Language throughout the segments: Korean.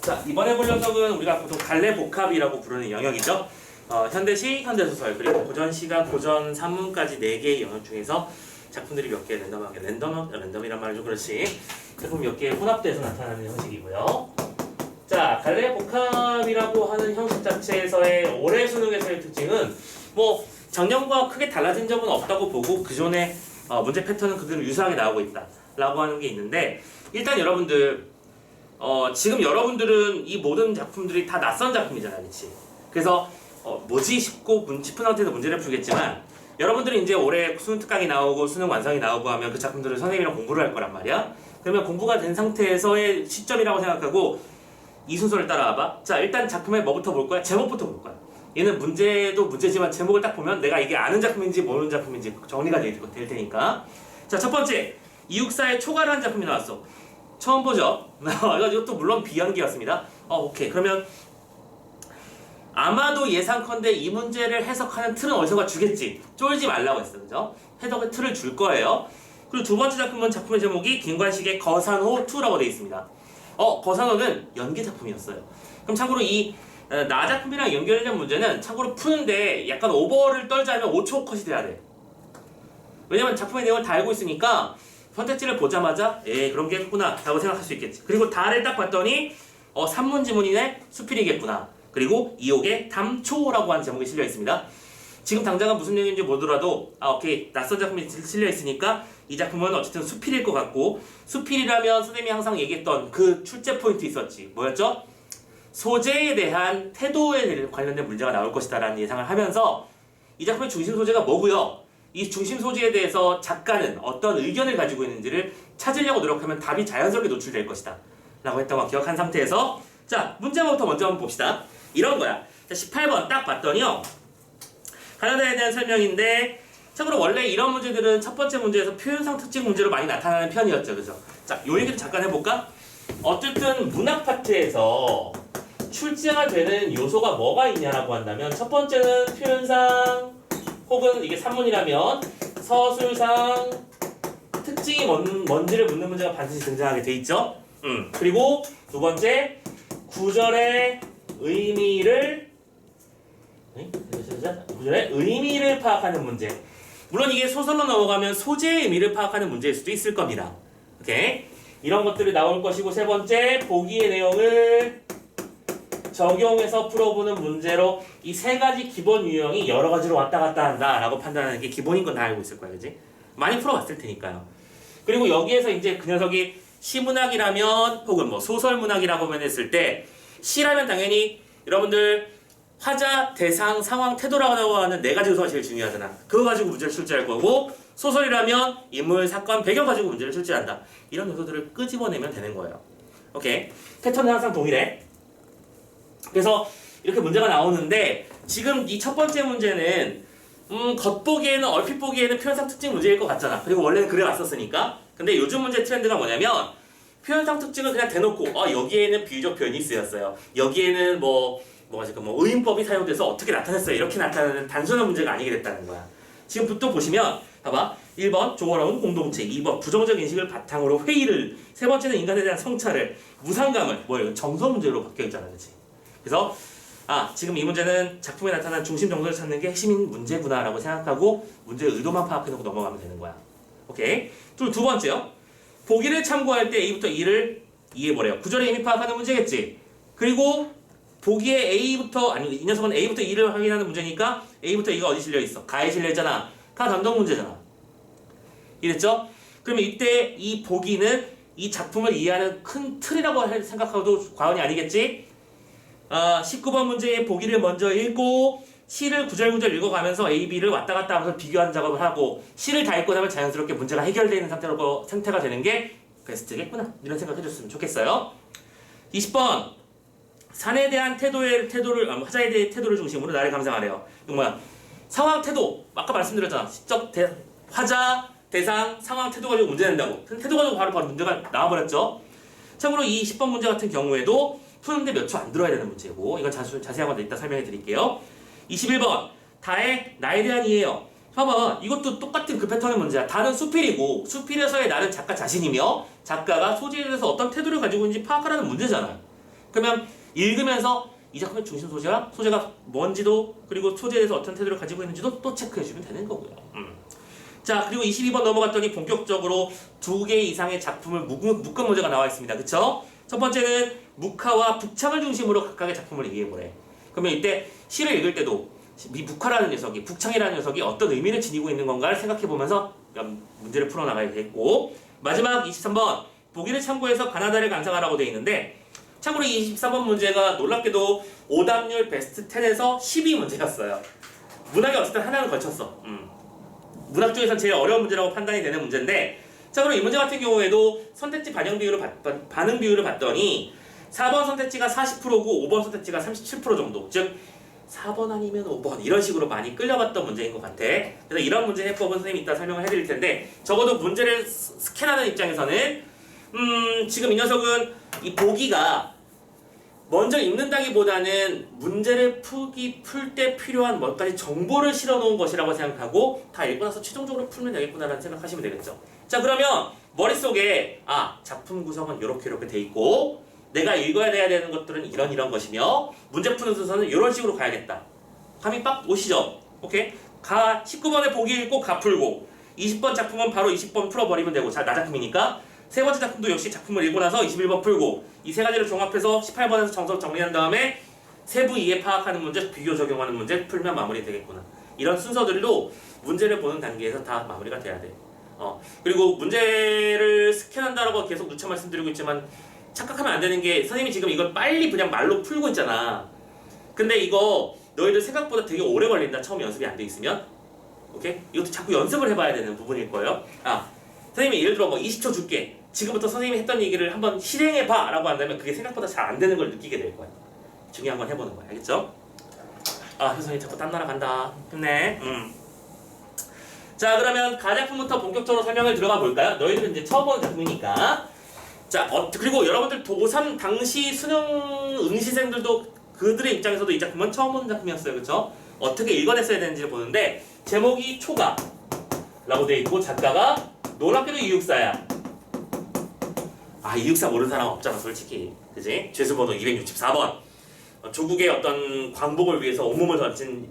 자, 이번에 볼 녀석은 우리가 보통 갈래복합이라고 부르는 영역이죠. 현대시, 현대소설, 그리고 고전시가 고전 산문까지 4개의 영역 중에서 작품들이 몇 개 랜덤하게, 랜덤이란 말은 좀 그렇지. 작품 몇 개 혼합돼서 나타나는 형식이고요. 자, 갈래복합이라고 하는 형식 자체에서의 올해 수능에서의 특징은 뭐 작년과 크게 달라진 점은 없다고 보고 그전에 문제 패턴은 그대로 유사하게 나오고 있다라고 하는 게 있는데, 일단 여러분들 지금 여러분들은 이 모든 작품들이 다 낯선 작품이잖아요, 그렇지? 그래서 뭐지 싶고 싶은 상태에서 문제를 풀겠지만, 여러분들이 이제 올해 수능 특강이 나오고 수능 완성이 나오고 하면 그 작품들을 선생님이랑 공부를 할 거란 말이야. 그러면 공부가 된 상태에서의 시점이라고 생각하고 이 순서를 따라와봐. 자, 일단 작품에 뭐부터 볼 거야? 제목부터 볼 거야. 얘는 문제도 문제지만 제목을 딱 보면 내가 이게 아는 작품인지 모르는 작품인지 정리가 될 테니까. 자, 첫 번째, 이육사의 초가라는 작품이 나왔어. 처음 보죠? 이것도 물론 비연기였습니다. 오케이. 그러면 아마도 예상컨대 이 문제를 해석하는 틀은 어디선가 주겠지. 쫄지 말라고 했어, 그죠? 해석의 틀을 줄 거예요. 그리고 두 번째 작품은 작품의 제목이 김관식의 거산호 2라고 되어 있습니다. 거산호는 연기 작품이었어요. 그럼 참고로 이 나 작품이랑 연결된 문제는 참고로 푸는데 약간 오버를 떨자면 5초 컷이 돼야 돼. 왜냐면 작품의 내용을 다 알고 있으니까 선택지를 보자마자 그런 게 있구나 라고 생각할 수 있겠지. 그리고 다를 딱 봤더니 산문지문이네 수필이겠구나. 그리고 이옥의 담초라고 하는 제목이 실려 있습니다. 지금 당장은 무슨 내용인지 모르더라도 오케이, 낯선 작품이 실려 있으니까 이 작품은 어쨌든 수필일 것 같고, 수필이라면 선생님이 항상 얘기했던 그 출제 포인트 있었지. 뭐였죠? 소재에 대한 태도에 관련된 문제가 나올 것이다 라는 예상을 하면서 이 작품의 중심 소재가 뭐고요? 이 중심 소재에 대해서 작가는 어떤 의견을 가지고 있는지를 찾으려고 노력하면 답이 자연스럽게 노출될 것이다 라고 했던 거 기억한 상태에서, 자, 문제부터 먼저 한번 봅시다. 이런 거야. 자, 18번 딱 봤더니요, 가나다에 대한 설명인데, 참고로 원래 이런 문제들은 첫 번째 문제에서 표현상 특징 문제로 많이 나타나는 편이었죠, 그죠? 자, 요 얘기를 잠깐 해볼까? 어쨌든 문학 파트에서 출제가 되는 요소가 뭐가 있냐라고 한다면, 첫 번째는 표현상, 혹은 이게 산문이라면 서술상 특징이 뭔지를 묻는 문제가 반드시 등장하게 돼 있죠. 그리고 두 번째, 구절의 의미를 파악하는 문제. 물론 이게 소설로 넘어가면 소재의 의미를 파악하는 문제일 수도 있을 겁니다. 오케이? 이런 것들이 나올 것이고, 세 번째, 보기의 내용을 적용해서 풀어보는 문제로 이 세 가지 기본 유형이 여러 가지로 왔다 갔다 한다 라고 판단하는 게 기본인 건 다 알고 있을 거야, 그지? 많이 풀어봤을 테니까요. 그리고 여기에서 이제 그 녀석이 시문학이라면 혹은 뭐 소설문학이라고 했을 때, 시라면 당연히 여러분들 화자, 대상, 상황, 태도라고 하는 4가지 요소가 제일 중요하잖아. 그거 가지고 문제를 출제할 거고, 소설이라면 인물, 사건, 배경 가지고 문제를 출제한다. 이런 요소들을 끄집어내면 되는 거예요. 오케이? 패턴은 항상 동일해. 그래서 이렇게 문제가 나오는데, 지금 이 첫 번째 문제는 겉보기에는, 얼핏 보기에는 표현상 특징 문제일 것 같잖아. 그리고 원래는 그래 왔었으니까. 근데 요즘 문제 트렌드가 뭐냐면, 표현상 특징을 그냥 대놓고 여기에는 비유적 표현이 쓰였어요. 여기에는 의인법이 사용돼서 어떻게 나타냈어요. 이렇게 나타나는 단순한 문제가 아니게 됐다는 거야. 지금부터 보시면 봐봐. 1번 조화로운 공동체, 2번 부정적 인식을 바탕으로 회의를, 세 번째는 인간에 대한 성찰을, 무상감을, 정서 문제로 바뀌어 있잖아, 그렇지? 그래서 지금 이 문제는 작품에 나타난 중심 정서를 찾는 게 핵심인 문제구나라고 생각하고 문제의 의도만 파악해놓고 넘어가면 되는 거야. 오케이? 두 번째요. 보기를 참고할 때 A부터 E를 이해해보래요. 구절의 의미 파악하는 문제겠지. 그리고 보기에 A부터, 이 녀석은 A부터 E를 확인하는 문제니까 A부터 E가 어디 실려있어? 가에 실려있잖아. 가 담당 문제잖아. 이랬죠? 그러면 이때 이 보기는 이 작품을 이해하는 큰 틀이라고 생각하고도 과언이 아니겠지? 19번 문제의 보기를 먼저 읽고 C를 구절구절 읽어가면서 A, B를 왔다 갔다 하면서 비교하는 작업을 하고, C를 다 읽고 나면 자연스럽게 문제가 해결되어 있는 상태가 되는 게 베스트겠구나, 이런 생각 해줬으면 좋겠어요. 20번 산에 대한 화자에 대한 태도를 중심으로 나를 감상하래요. 이거 뭐야? 상황, 태도. 아까 말씀드렸잖아. 시적, 화자, 대상, 상황, 태도 가지고 문제 낸다고. 태도 가지고 바로 문제가 나와버렸죠. 참고로 이 10번 문제 같은 경우에도 푸는데 몇 초 안 들어야 되는 문제고, 이건 자세한 건 이따 설명해 드릴게요. 21번 나에 대한 이해요. 봐봐, 이것도 똑같은 그 패턴의 문제야. 다는 수필이고, 수필에서의 나는 작가 자신이며 작가가 소재에 대해서 어떤 태도를 가지고 있는지 파악하라는 문제잖아. 그러면 읽으면서 이 작품의 중심 소재와 소재가 뭔지도 그리고 소재에 대해서 어떤 태도를 가지고 있는지도 또 체크해주면 되는 거고요. 자, 그리고 22번 넘어갔더니 본격적으로 2개 이상의 작품을 묶은 문제가 나와 있습니다. 그쵸? 첫 번째는 묵화와 북창을 중심으로 각각의 작품을 얘기해보래. 그러면 이때 시를 읽을 때도 이 묵화라는 녀석이, 북창이라는 녀석이 어떤 의미를 지니고 있는 건가를 생각해보면서 문제를 풀어나가야겠고, 마지막 23번 보기를 참고해서 가나다를 감상하라고 되어 있는데, 참고로 이 23번 문제가 놀랍게도 오답률 베스트 10에서 12문제였어요. 문학이 어쨌든 하나는 걸쳤어. 문학 중에서 제일 어려운 문제라고 판단이 되는 문제인데, 자, 그럼 이 문제 같은 경우에도 선택지 반영 비율을 반응 비율을 봤더니 4번 선택지가 40%고 5번 선택지가 37% 정도, 즉 4번 아니면 5번 이런 식으로 많이 끌려갔던 문제인 것 같아. 그래서 이런 문제 해법은 선생님이 이따 설명을 해드릴 텐데, 적어도 문제를 스캔하는 입장에서는 지금 이 녀석은 이 보기가 먼저 읽는다기보다는 문제를 풀 때 필요한 몇 가지 정보를 실어놓은 것이라고 생각하고 다 읽고 나서 최종적으로 풀면 되겠구나라는 생각하시면 되겠죠. 자, 그러면 머릿속에 작품 구성은 이렇게 돼 있고 내가 읽어야 되는 것들은 이런 것이며 문제 푸는 순서는 이런 식으로 가야겠다. 감이 빡 오시죠? 오케이? 19번에 보기 읽고 가 풀고 20번 작품은 바로 20번 풀어버리면 되고, 자, 나 작품이니까 세 번째 작품도 역시 작품을 읽고 나서 21번 풀고 이 세 가지를 종합해서 18번에서 정석 정리한 다음에 세부 이해 파악하는 문제, 비교 적용하는 문제 풀면 마무리 되겠구나. 이런 순서들로 문제를 보는 단계에서 다 마무리가 돼야 돼. 그리고 문제를 스캔한다라고 계속 누차 말씀드리고 있지만 착각하면 안 되는 게, 선생님이 지금 이걸 빨리 그냥 말로 풀고 있잖아. 근데 이거 너희들 생각보다 되게 오래 걸린다, 처음 연습이 안 돼 있으면. 오케이? 이것도 자꾸 연습을 해봐야 되는 부분일 거예요. 선생님이 예를 들어 20초 줄게. 지금부터 선생님이 했던 얘기를 한번 실행해봐 라고 한다면 그게 생각보다 잘 안 되는 걸 느끼게 될 거야. 중요한 건 해보는 거야. 알겠죠? 선생님 자꾸 딴 나라 간다. 힘내. 자, 그러면 가작품부터 본격적으로 설명을 들어가 볼까요? 너희들은 이제 처음 보는 작품이니까. 자, 그리고 여러분들 고3 당시 수능 응시생들도 그들의 입장에서도 이 작품은 처음 보는 작품이었어요. 그쵸? 어떻게 읽어냈어야 되는지를 보는데, 제목이 초가 라고 돼 있고 작가가 놀랍게도 이육사야. 이육사 모르는 사람 없잖아, 솔직히. 그지? 죄수번호 264번. 조국의 어떤 광복을 위해서 온몸을 던진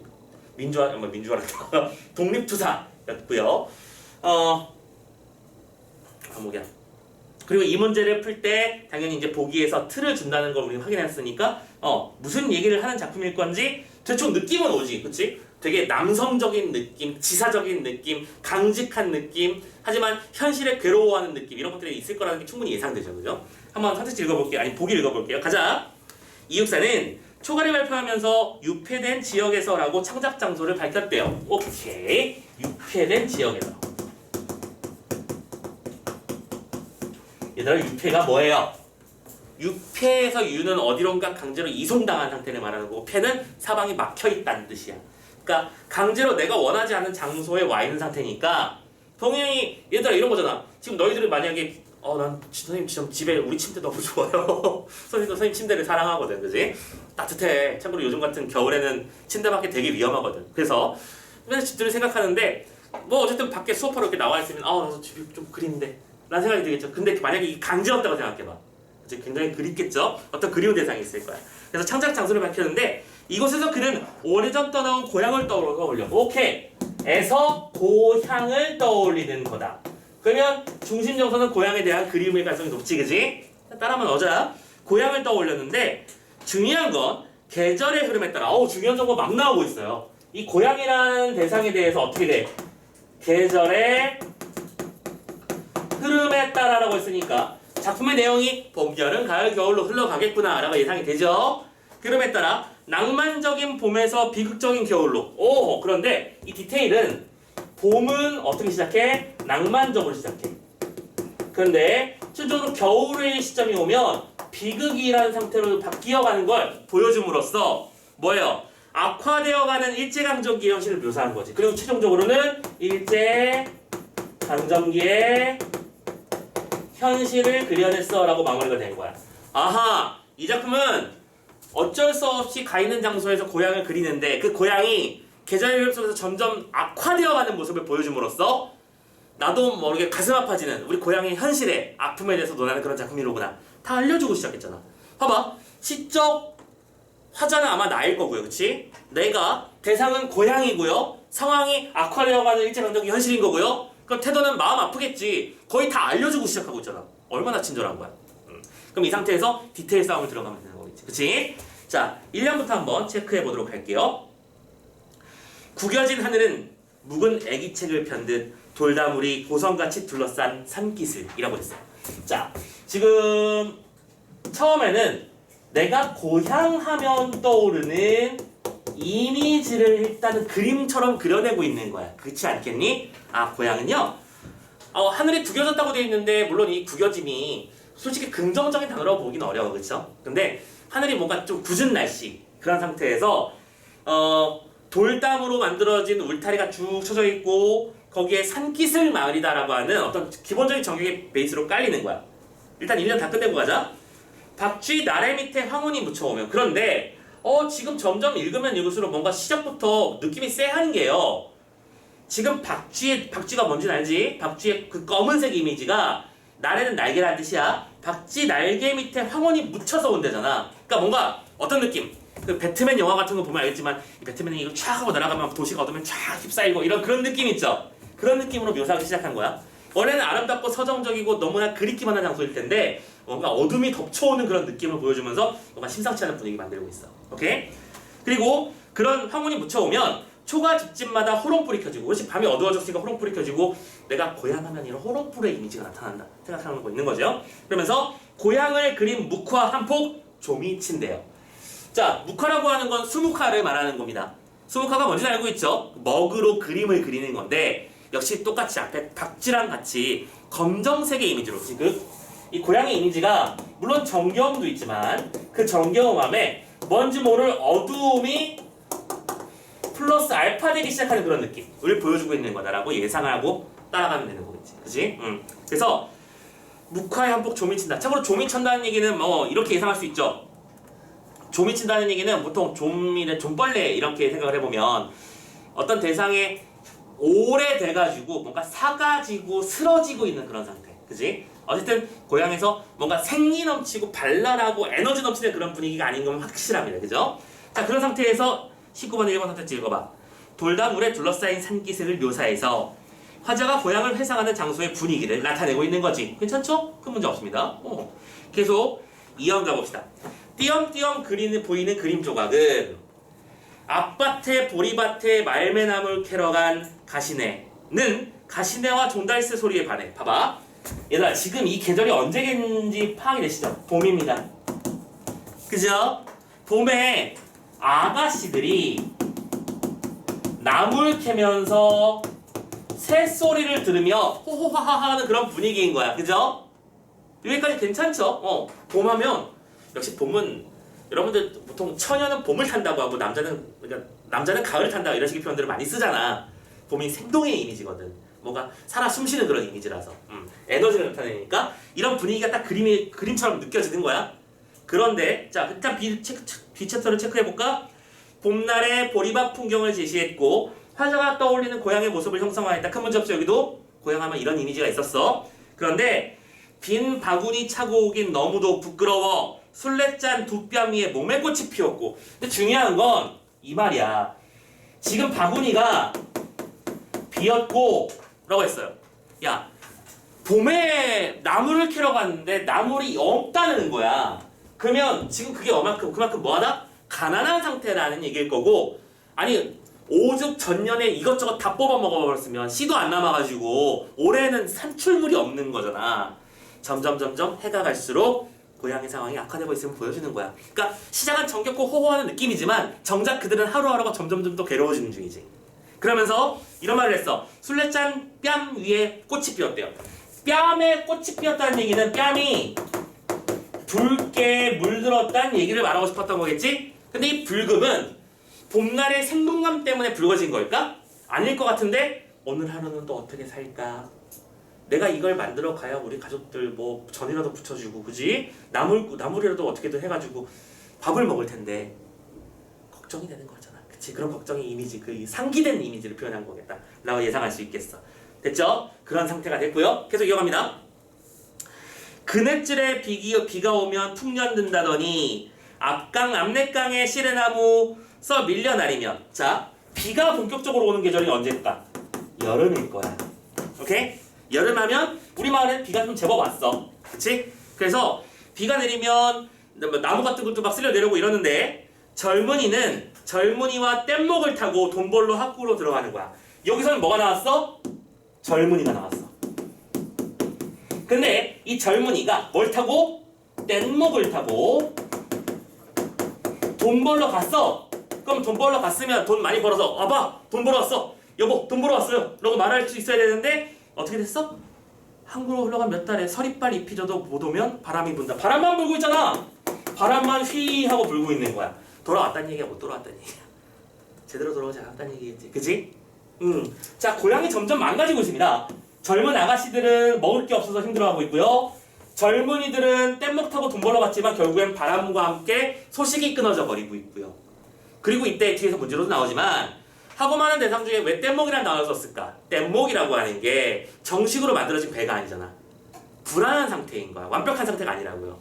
민주화란다. 독립투사였고요. 과목이야. 그리고 이 문제를 풀 때 당연히 이제 보기에서 틀을 준다는 걸 우리 확인했으니까 무슨 얘기를 하는 작품일 건지 대충 느낌은 오지, 그치? 되게 남성적인 느낌, 지사적인 느낌, 강직한 느낌, 하지만 현실에 괴로워하는 느낌, 이런 것들이 있을 거라는 게 충분히 예상되죠, 그죠? 한번 선택지 읽어볼게요. 아니, 보기 읽어볼게요. 가자. 이육사는 초가를 발표하면서 유폐된 지역에서라고 창작 장소를 밝혔대요. 오케이. 유폐된 지역에서. 얘들아, 유폐가 뭐예요? 유폐에서 유는 어디론가 강제로 이송당한 상태를 말하는 거고, 폐는 사방이 막혀있다는 뜻이야. 그러니까 강제로 내가 원하지 않는 장소에 와 있는 상태니까 동행이, 얘들아 이런 거잖아. 지금 너희들은 만약에 난 선생님 지금 집에 우리 침대 너무 좋아요. 선생님 침대를 사랑하거든, 그지? 따뜻해. 참고로 요즘 같은 겨울에는 침대 밖에 되게 위험하거든. 그래서 맨날 집들을 생각하는데 어쨌든 밖에 소파로 이렇게 나와 있으면 나도 집이 좀 그리운데 라는 생각이 들겠죠. 근데 만약에 이게 강제였다고 생각해봐. 그치? 굉장히 그립겠죠? 어떤 그리운 대상이 있을 거야. 그래서 창작 장소를 밝혔는데 이곳에서 그는 오래전 떠나온 고향을 떠올려. 오케이. 에서 고향을 떠올리는 거다. 그러면 중심 정서는 고향에 대한 그리움의 가능성이 높지, 그지? 따라만 오자. 고향을 떠올렸는데 중요한 건 계절의 흐름에 따라 중요한 정보 막 나오고 있어요. 이 고향이라는 대상에 대해서 어떻게 돼? 계절의 흐름에 따라라고 했으니까 작품의 내용이 봄, 여름, 가을, 겨울로 흘러가겠구나 라고 예상이 되죠. 흐름에 따라 낭만적인 봄에서 비극적인 겨울로. 그런데 이 디테일은 봄은 어떻게 시작해? 낭만적으로 시작해. 그런데 최종적으로 겨울의 시점이 오면 비극이라는 상태로 바뀌어가는 걸 보여줌으로써 뭐예요? 악화되어가는 일제강점기의 현실을 묘사한 거지. 그리고 최종적으로는 일제강점기의 현실을 그려냈어 라고 마무리가 된 거야. 이 작품은 어쩔 수 없이 가 있는 장소에서 고향을 그리는데 그 고향이 계절의 흐름 속에서 점점 악화되어가는 모습을 보여줌으로써 나도 모르게 가슴 아파지는 우리 고향의 현실의 아픔에 대해서 논하는 그런 작품이로구나 다 알려주고 시작했잖아. 봐봐. 시적 화자는 아마 나일 거고요. 그치? 내가 대상은 고양이고요. 상황이 악화되어가는 일제강점기 현실인 거고요. 그럼 태도는 마음 아프겠지. 거의 다 알려주고 시작하고 있잖아. 얼마나 친절한 거야. 그럼 이 상태에서 디테일 싸움을 들어가면 되는 거겠지. 그치? 자, 1년부터 한번 체크해 보도록 할게요. 구겨진 하늘은 묵은 애기책을 편듯 돌다물이 고성같이 둘러싼 산기슭이라고 했어요. 자, 지금 처음에는 내가 고향하면 떠오르는 이미지를 일단은 그림처럼 그려내고 있는 거야. 그렇지 않겠니? 아, 고향은요? 하늘이 구겨졌다고 되어 있는데 물론 이 구겨짐이 솔직히 긍정적인 단어라고 보기는 어려워. 그렇죠? 근데 하늘이 뭔가 좀 굳은 날씨 그런 상태에서 돌담으로 만들어진 울타리가 쭉 쳐져 있고 거기에 산기슭 마을이다라고 하는 어떤 기본적인 전경의 베이스로 깔리는 거야. 일단 1년 다 끝내고 가자. 박쥐 나래 밑에 황혼이 묻혀오면. 그런데 지금 점점 읽으면 읽을수록 뭔가 시작부터 느낌이 쎄한 게요. 지금 박쥐가 뭔지 알지? 박쥐의 그 검은색 이미지가 나래는 날개라는 뜻이야. 박쥐 날개 밑에 황혼이 묻혀서 온대잖아. 그러니까 뭔가 어떤 느낌? 그 배트맨 영화 같은 거 보면 알겠지만 이 배트맨이 이거 촥 하고 날아가면 도시가 어두면 촥 휩싸이고 이런 그런 느낌 있죠? 그런 느낌으로 묘사하기 시작한 거야. 원래는 아름답고 서정적이고 너무나 그립기만 한 장소일 텐데 뭔가 어둠이 덮쳐오는 그런 느낌을 보여주면서 뭔가 심상치 않은 분위기 만들고 있어. 오케이? 그리고 그런 황혼이 묻혀오면 초가 집집마다 호롱불이 켜지고 그렇지 밤이 어두워졌으니까 호롱불이 켜지고 내가 고향하면 이런 호롱불의 이미지가 나타난다 생각하고 있는 거죠. 그러면서 고향을 그린 묵화 한 폭 좀이 친대요. 자, 묵화라고 하는 건 수묵화를 말하는 겁니다. 수묵화가 뭔지 알고 있죠? 먹으로 그림을 그리는 건데 역시 똑같이 앞에 박쥐랑 같이 검정색의 이미지로 지금 이 고양이 이미지가 물론 정겨움도 있지만 그 정겨움함에 뭔지 모를 어두움이 플러스 알파 되기 시작하는 그런 느낌을 보여주고 있는 거다라고 예상을 하고 따라가면 되는 거겠지. 그치? 그래서 묵화의 한폭 좀이 친다. 참고로 좀이 친다는 얘기는 뭐 이렇게 예상할 수 있죠. 좀이 친다는 얘기는 보통 좀벌레 이렇게 생각을 해보면 어떤 대상에 오래돼가지고 뭔가 사가지고 쓰러지고 있는 그런 상태. 그치? 어쨌든 고향에서 뭔가 생기 넘치고 발랄하고 에너지 넘치는 그런 분위기가 아닌 건 확실합니다. 그죠? 자, 그런 상태에서 19번 1번 선택지 읽어봐. 돌다물에 둘러싸인 산기슭을 묘사해서 화자가 고향을 회상하는 장소의 분위기를 나타내고 있는 거지. 괜찮죠? 큰 문제 없습니다. 계속 이어 가봅시다. 띄엄띄엄 보이는 그림 조각은 앞밭에 보리밭에 말매나물 캐러 간 가시네는 가시네와 종달새 소리에 반해. 봐봐. 얘들아, 지금 이 계절이 언제인지 파악이 되시죠? 봄입니다. 그죠? 봄에 아가씨들이 나물 캐면서 새소리를 들으며 호호하하 하는 그런 분위기인 거야. 그죠? 여기까지 괜찮죠? 봄하면 역시 봄은 여러분들 보통 처녀는 봄을 탄다고 하고 남자는 가을을 탄다 이런 식의 표현들을 많이 쓰잖아. 봄이 생동의 이미지거든. 뭔가 살아 숨쉬는 그런 이미지라서 에너지를 나타내니까 이런 분위기가 딱 그림처럼 느껴지는 거야. 그런데 자, 일단 B 챕터를 체크해볼까? 봄날의 보리밭 풍경을 제시했고 화자가 떠올리는 고향의 모습을 형성하였다. 큰 문제 없죠. 여기도 고향하면 이런 이미지가 있었어. 그런데 빈 바구니 차고 오긴 너무도 부끄러워 술래짠 두 뺨 위에 몸에 꽃이 피었고. 근데 중요한 건 이 말이야. 지금 바구니가 비었고 라고 했어요. 야, 봄에 나물을 캐러 갔는데 나물이 없다는 거야. 그러면 지금 그게 그만큼 뭐하다? 가난한 상태라는 얘기일 거고, 아니 오죽 전년에 이것저것 다 뽑아 먹어버렸으면 씨도 안 남아가지고 올해는 산출물이 없는 거잖아. 점점 해가 갈수록 고향의 상황이 악화되고 있음을 보여주는 거야. 그러니까 시작은 정겹고 호호하는 느낌이지만 정작 그들은 하루하루가 점점 더 괴로워지는 중이지. 그러면서 이런 말을 했어. 술래짠 뺨 위에 꽃이 피었대요. 뺨에 꽃이 피었다는 얘기는 뺨이 붉게 물들었다는 얘기를 말하고 싶었던 거겠지? 근데 이 붉음은 봄날의 생동감 때문에 붉어진 걸까? 아닐 것 같은데 오늘 하루는 또 어떻게 살까? 내가 이걸 만들어 가야 우리 가족들 뭐 전이라도 붙여주고, 그지? 나물이라도 어떻게든 해가지고 밥을 먹을 텐데 걱정이 되는 거잖아. 그치? 그런 걱정의 이미지, 그 상기된 이미지를 표현한 거겠다 라고 예상할 수 있겠어. 됐죠? 그런 상태가 됐고요. 계속 이어갑니다. 그네줄에 비가 오면 툭 연든다더니 앞강 앞내강에 시래나무 써 밀려나리면 자 비가 본격적으로 오는 계절이 언제일까? 여름일 거야. 오케이? 여름하면 우리 마을에 비가 좀 제법 왔어. 그치? 그래서 비가 내리면 나무 같은 것도 막 쓸려 내려오고 이러는데 젊은이와 뗏목을 타고 돈 벌러 학구로 들어가는 거야. 여기서는 뭐가 나왔어? 젊은이가 나왔어. 근데 이 젊은이가 뭘 타고? 뗏목을 타고 돈 벌러 갔어. 그럼 돈 벌러 갔으면 돈 많이 벌어서 와봐 돈 벌어 왔어. 여보 돈 벌어 왔어요. 라고 말할 수 있어야 되는데 어떻게 됐어? 항구로 흘러간 몇 달에 서리빨 잎이 져도 못 오면 바람이 분다. 바람만 불고 있잖아. 바람만 휘 하고 불고 있는 거야. 돌아왔다는 얘기야 못 돌아왔다는 얘기야. 제대로 돌아오지 않았다는 얘기겠지. 그치? 자 고향이 점점 망가지고 있습니다. 젊은 아가씨들은 먹을 게 없어서 힘들어하고 있고요. 젊은이들은 뗏목 타고 돈 벌러 갔지만 결국엔 바람과 함께 소식이 끊어져 버리고 있고요. 그리고 이때 뒤에서 문제로도 나오지만 하고 많은 대상 중에 왜 뗏목이란 단어를 썼을까? 뗏목이라고 하는 게 정식으로 만들어진 배가 아니잖아. 불안한 상태인 거야. 완벽한 상태가 아니라고요.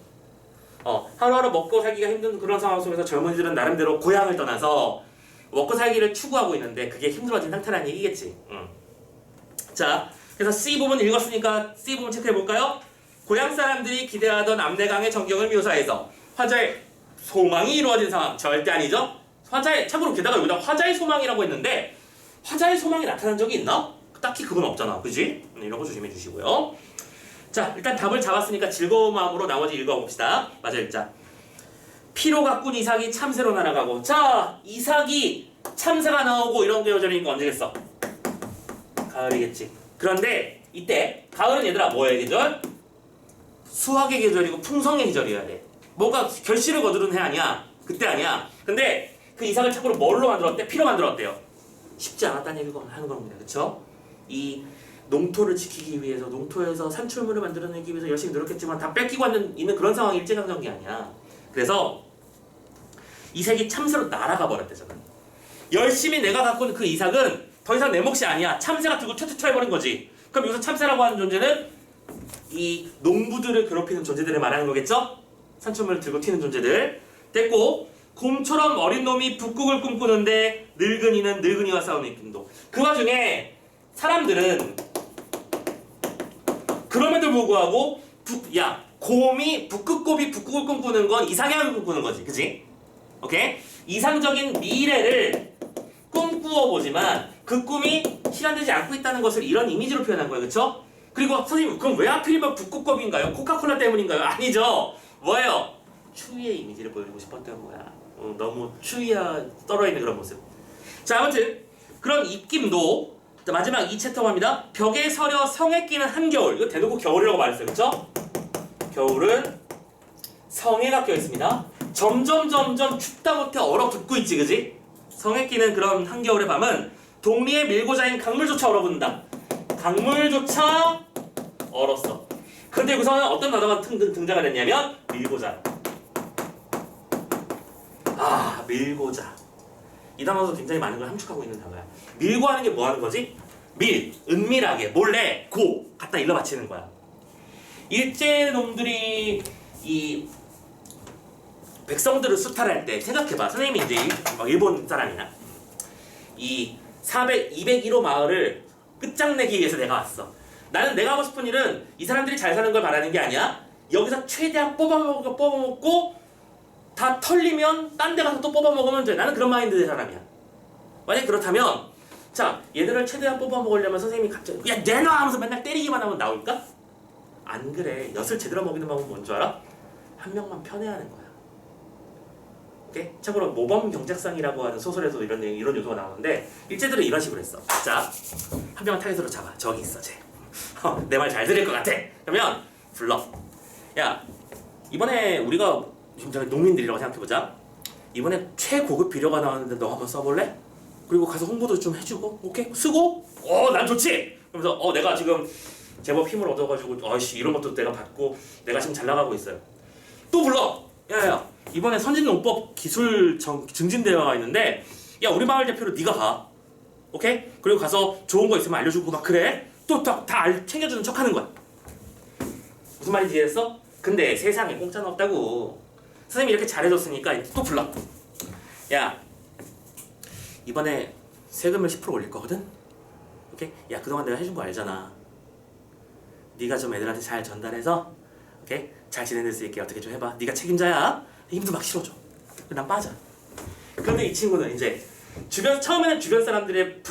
하루하루 먹고 살기가 힘든 그런 상황 속에서 젊은이들은 나름대로 고향을 떠나서 먹고 살기를 추구하고 있는데 그게 힘들어진 상태라는 얘기겠지. 자, 그래서 C 부분 읽었으니까 C 부분 체크해 볼까요? 고향 사람들이 기대하던 압내강의 전경을 묘사해서 화자의 소망이 이루어진 상황 절대 아니죠? 참고로 게다가 여기다 화자의 소망이라고 했는데 화자의 소망이 나타난 적이 있나? 딱히 그건 없잖아. 그지? 이런 거 조심해 주시고요. 자, 일단 답을 잡았으니까 즐거운 마음으로 나머지 읽어봅시다. 맞아 읽자. 피로 가꾼 이삭이 참새로 날아가고 자, 이삭이 참새가 나오고 이런 계절이니까 언제겠어? 가을이겠지. 그런데 이때 가을은 얘들아 뭐의 계절? 수확의 계절이고 풍성의 계절이어야 돼. 뭔가 결실을 거두는 해 아니야. 그때 아니야. 근데 그 이삭을 참고로 뭘로 만들었대? 피로 만들었대요. 쉽지 않았다는 얘기를 하는 겁니다. 그쵸? 이 농토를 지키기 위해서 농토에서 산출물을 만들어내기 위해서 열심히 노력했지만 다 뺏기고 있는 그런 상황이 일제강점기 아니야. 그래서 이삭이 참새로 날아가 버렸대잖아. 열심히 내가 갖고 있는 그 이삭은 더 이상 내 몫이 아니야. 참새가 들고 튀어튀어 해버린 거지. 그럼 여기서 참새라고 하는 존재는 이 농부들을 괴롭히는 존재들을 말하는 거겠죠? 산출물을 들고 튀는 존재들. 됐고 곰처럼 어린 놈이 북극을 꿈꾸는데 늙은이는 늙은이와 싸우는 입김도. 그 와중에 사람들은 그럼에도 불구하고 곰이 북극곰이 북극을 꿈꾸는 건 이상향을 꿈꾸는 거지. 그치? 오케이? 이상적인 미래를 꿈꾸어 보지만 그 꿈이 실현되지 않고 있다는 것을 이런 이미지로 표현한 거예요. 그쵸? 그리고 선생님 그럼 왜 하필이면 북극곰인가요? 코카콜라 때문인가요? 아니죠. 뭐예요? 추위의 이미지를 보여주고 싶었던 거야. 너무 추위가 떨어있는 그런 모습. 자 아무튼 그런 입김도 마지막 이 챕터 갑니다. 벽에 서려 성에 끼는 한겨울. 이거 대놓고 겨울이라고 말했어요. 그쵸? 겨울은 성에가 껴있습니다. 점점 춥다 못해 얼어붙고 있지. 그지? 성에 끼는 그런 한겨울의 밤은 동리의 밀고자인 강물조차 얼어붙는다. 강물조차 얼었어. 그런데 여기서는 어떤 단어가 등장을 했냐면 밀고자. 밀고자. 이 단어도 굉장히 많은 걸 함축하고 있는 단어야. 밀고 하는 게 뭐 하는 거지? 은밀하게, 몰래, 갖다 일러 바치는 거야. 일제 놈들이 이 백성들을 수탈할 때 생각해봐. 선생님이 이제 일본 사람이나 이 201호 마을을 끝장내기 위해서 내가 왔어. 나는 내가 하고 싶은 일은 이 사람들이 잘 사는 걸 바라는 게 아니야. 여기서 최대한 뽑아먹고 다 털리면 딴 데 가서 또 뽑아먹으면 돼. 나는 그런 마인드의 사람이야. 만약 그렇다면 자 얘들을 최대한 뽑아먹으려면 선생님이 갑자기 야 내놔 하면서 맨날 때리기만 하면 나올까? 안 그래. 엿을 제대로 먹이는 방법은 뭔 줄 알아? 한 명만 편애야 하는 거야. 오케이? 참고로 모범 경작상이라고 하는 소설에서도 이런 요소가 나오는데 일제들은 이런 식으로 했어. 자, 한 명을 타겟으로 잡아. 저기 있어 쟤. 내 말 잘 들을 것 같아. 그러면 불러. 야 이번에 우리가 지금 농민들이라고 생각해보자. 이번에 최고급 비료가 나왔는데 너 한번 써볼래? 그리고 가서 홍보도 좀 해주고 오케이? 쓰고 난 좋지! 그러면서 내가 지금 제법 힘을 얻어가지고 이런 것도 내가 받고 내가 지금 잘 나가고 있어요. 또 불러! 야야 이번에 선진농법 기술 증진대회가 있는데 야 우리 마을 대표로 네가 가. 오케이? 그리고 가서 좋은 거 있으면 알려주고 막 그래? 또 다 챙겨주는 척 하는 거야. 무슨 말인지 이해했어? 근데 세상에 공짜는 없다고. 선생님이 이렇게 잘해줬으니까 또 불러. 야, 이번에 세금을 10% 올릴 거거든? 오케이? 야, 그동안 내가 해준 거 알잖아. 네가 좀 애들한테 잘 전달해서 오케이? 잘 지낼 수 있게 어떻게 좀 해봐. 네가 책임자야. 힘도 막 실어줘. 난 빠져. 그런데 이 친구는 이제 처음에는 주변 사람들의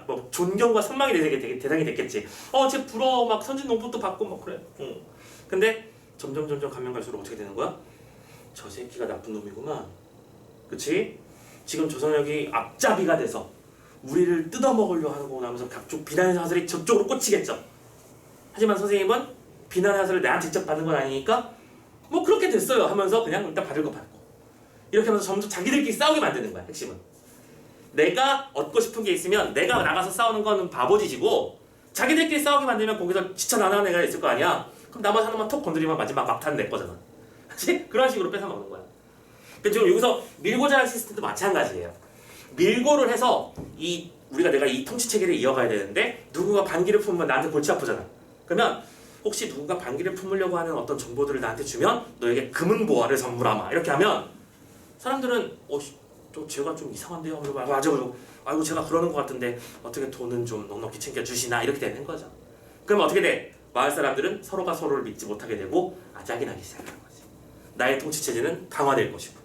뭐 존경과 선망이 되게 대상이 됐겠지. 쟤 부러워. 막 선진 농부도 받고 막 그래. 근데 점점 가면 갈수록 어떻게 되는 거야? 저 새끼가 나쁜 놈이구만. 그치? 지금 조선혁이 앞잡이가 돼서 우리를 뜯어먹으려 하고 나면서 각종 비난의 사슬이 저쪽으로 꽂히겠죠. 하지만 선생님은 비난의 사슬을 나한테 직접 받는 건 아니니까 뭐 그렇게 됐어요 하면서 그냥 일단 받을 거 받고 이렇게 하면서 점점 자기들끼리 싸우게 만드는 거야. 핵심은 내가 얻고 싶은 게 있으면 내가 나가서 싸우는 거는 바보짓이고 자기들끼리 싸우게 만들면 거기서 지쳐 나가는 애가 있을 거 아니야. 그럼 나머지 하나만 톡 건드리면 마지막 막타는 내 거잖아. 그치? 그런 식으로 뺏어 먹는 거야. 근데 지금 여기서 밀고자 하는 시스템도 마찬가지예요. 밀고를 해서 내가 이 통치 체계를 이어가야 되는데 누군가 반기를 품으면 나한테 골치 아프잖아. 그러면 혹시 누군가 반기를 품으려고 하는 어떤 정보들을 나한테 주면 너에게 금은 보화를 선물하마 이렇게 하면 사람들은 제가 좀 이상한데요? 맞아. 아이고 제가 그러는 것 같은데 어떻게 돈은 좀 넉넉히 챙겨주시나 이렇게 되는 거죠. 그럼 어떻게 돼? 마을 사람들은 서로가 서로를 믿지 못하게 되고 아작이 시작하는 거지. 나의 통치 체제는 강화될 것이고.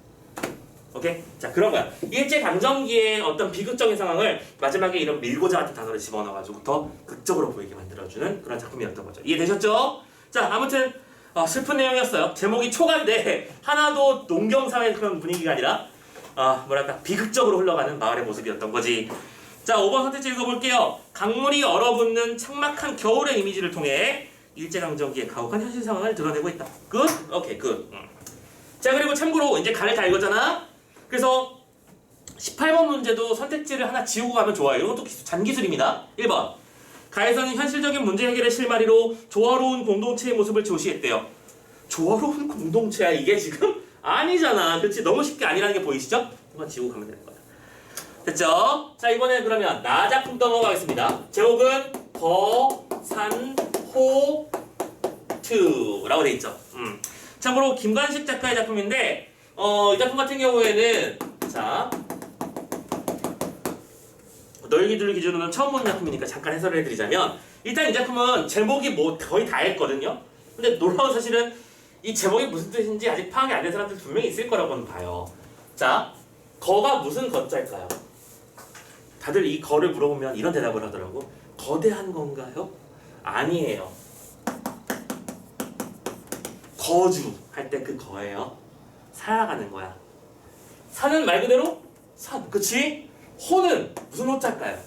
오케이? 자, 그런 거야. 일제강점기의 어떤 비극적인 상황을 마지막에 이런 밀고자 같은 단어를 집어넣어가지고 더 극적으로 보이게 만들어주는 그런 작품이었던 거죠. 이해되셨죠? 자, 아무튼 슬픈 내용이었어요. 제목이 초가인데 하나도 농경사회 그런 분위기가 아니라 비극적으로 흘러가는 마을의 모습이었던 거지. 자, 5번 선택지 읽어볼게요. 강물이 얼어붙는 삭막한 겨울의 이미지를 통해 일제강점기의 가혹한 현실 상황을 드러내고 있다. 굿? 오케이, 굿. 자, 그리고 참고로 이제 가를 다 읽었잖아? 그래서 18번 문제도 선택지를 하나 지우고 가면 좋아요. 이건 또 잔기술입니다. 1번. 가에서는 현실적인 문제 해결의 실마리로 조화로운 공동체의 모습을 조시했대요. 조화로운 공동체야 이게 지금? 아니잖아. 그렇지? 너무 쉽게 아니라는 게 보이시죠? 이건 지우고 가면 되는 거야. 됐죠? 자, 이번에 그러면 나 작품 또 넘어가겠습니다. 제목은 거산호투라고 돼 있죠. 참고로 김관식 작가의 작품인데 이 작품 같은 경우에는 자 너희들 기준으로는 처음 보는 작품이니까 잠깐 해설을 해드리자면 일단 이 작품은 제목이 뭐 거의 다 했거든요. 근데 놀라운 사실은 이 제목이 무슨 뜻인지 아직 파악이 안 된 사람들 분명히 있을 거라고는 봐요. 자, 거가 무슨 거자일까요? 다들 이 거를 물어보면 이런 대답을 하더라고. 거대한 건가요? 아니에요. 거주 할 때 그 거예요. 살아가는 거야. 산은 말 그대로 산. 그치? 호는 무슨 호자일까요?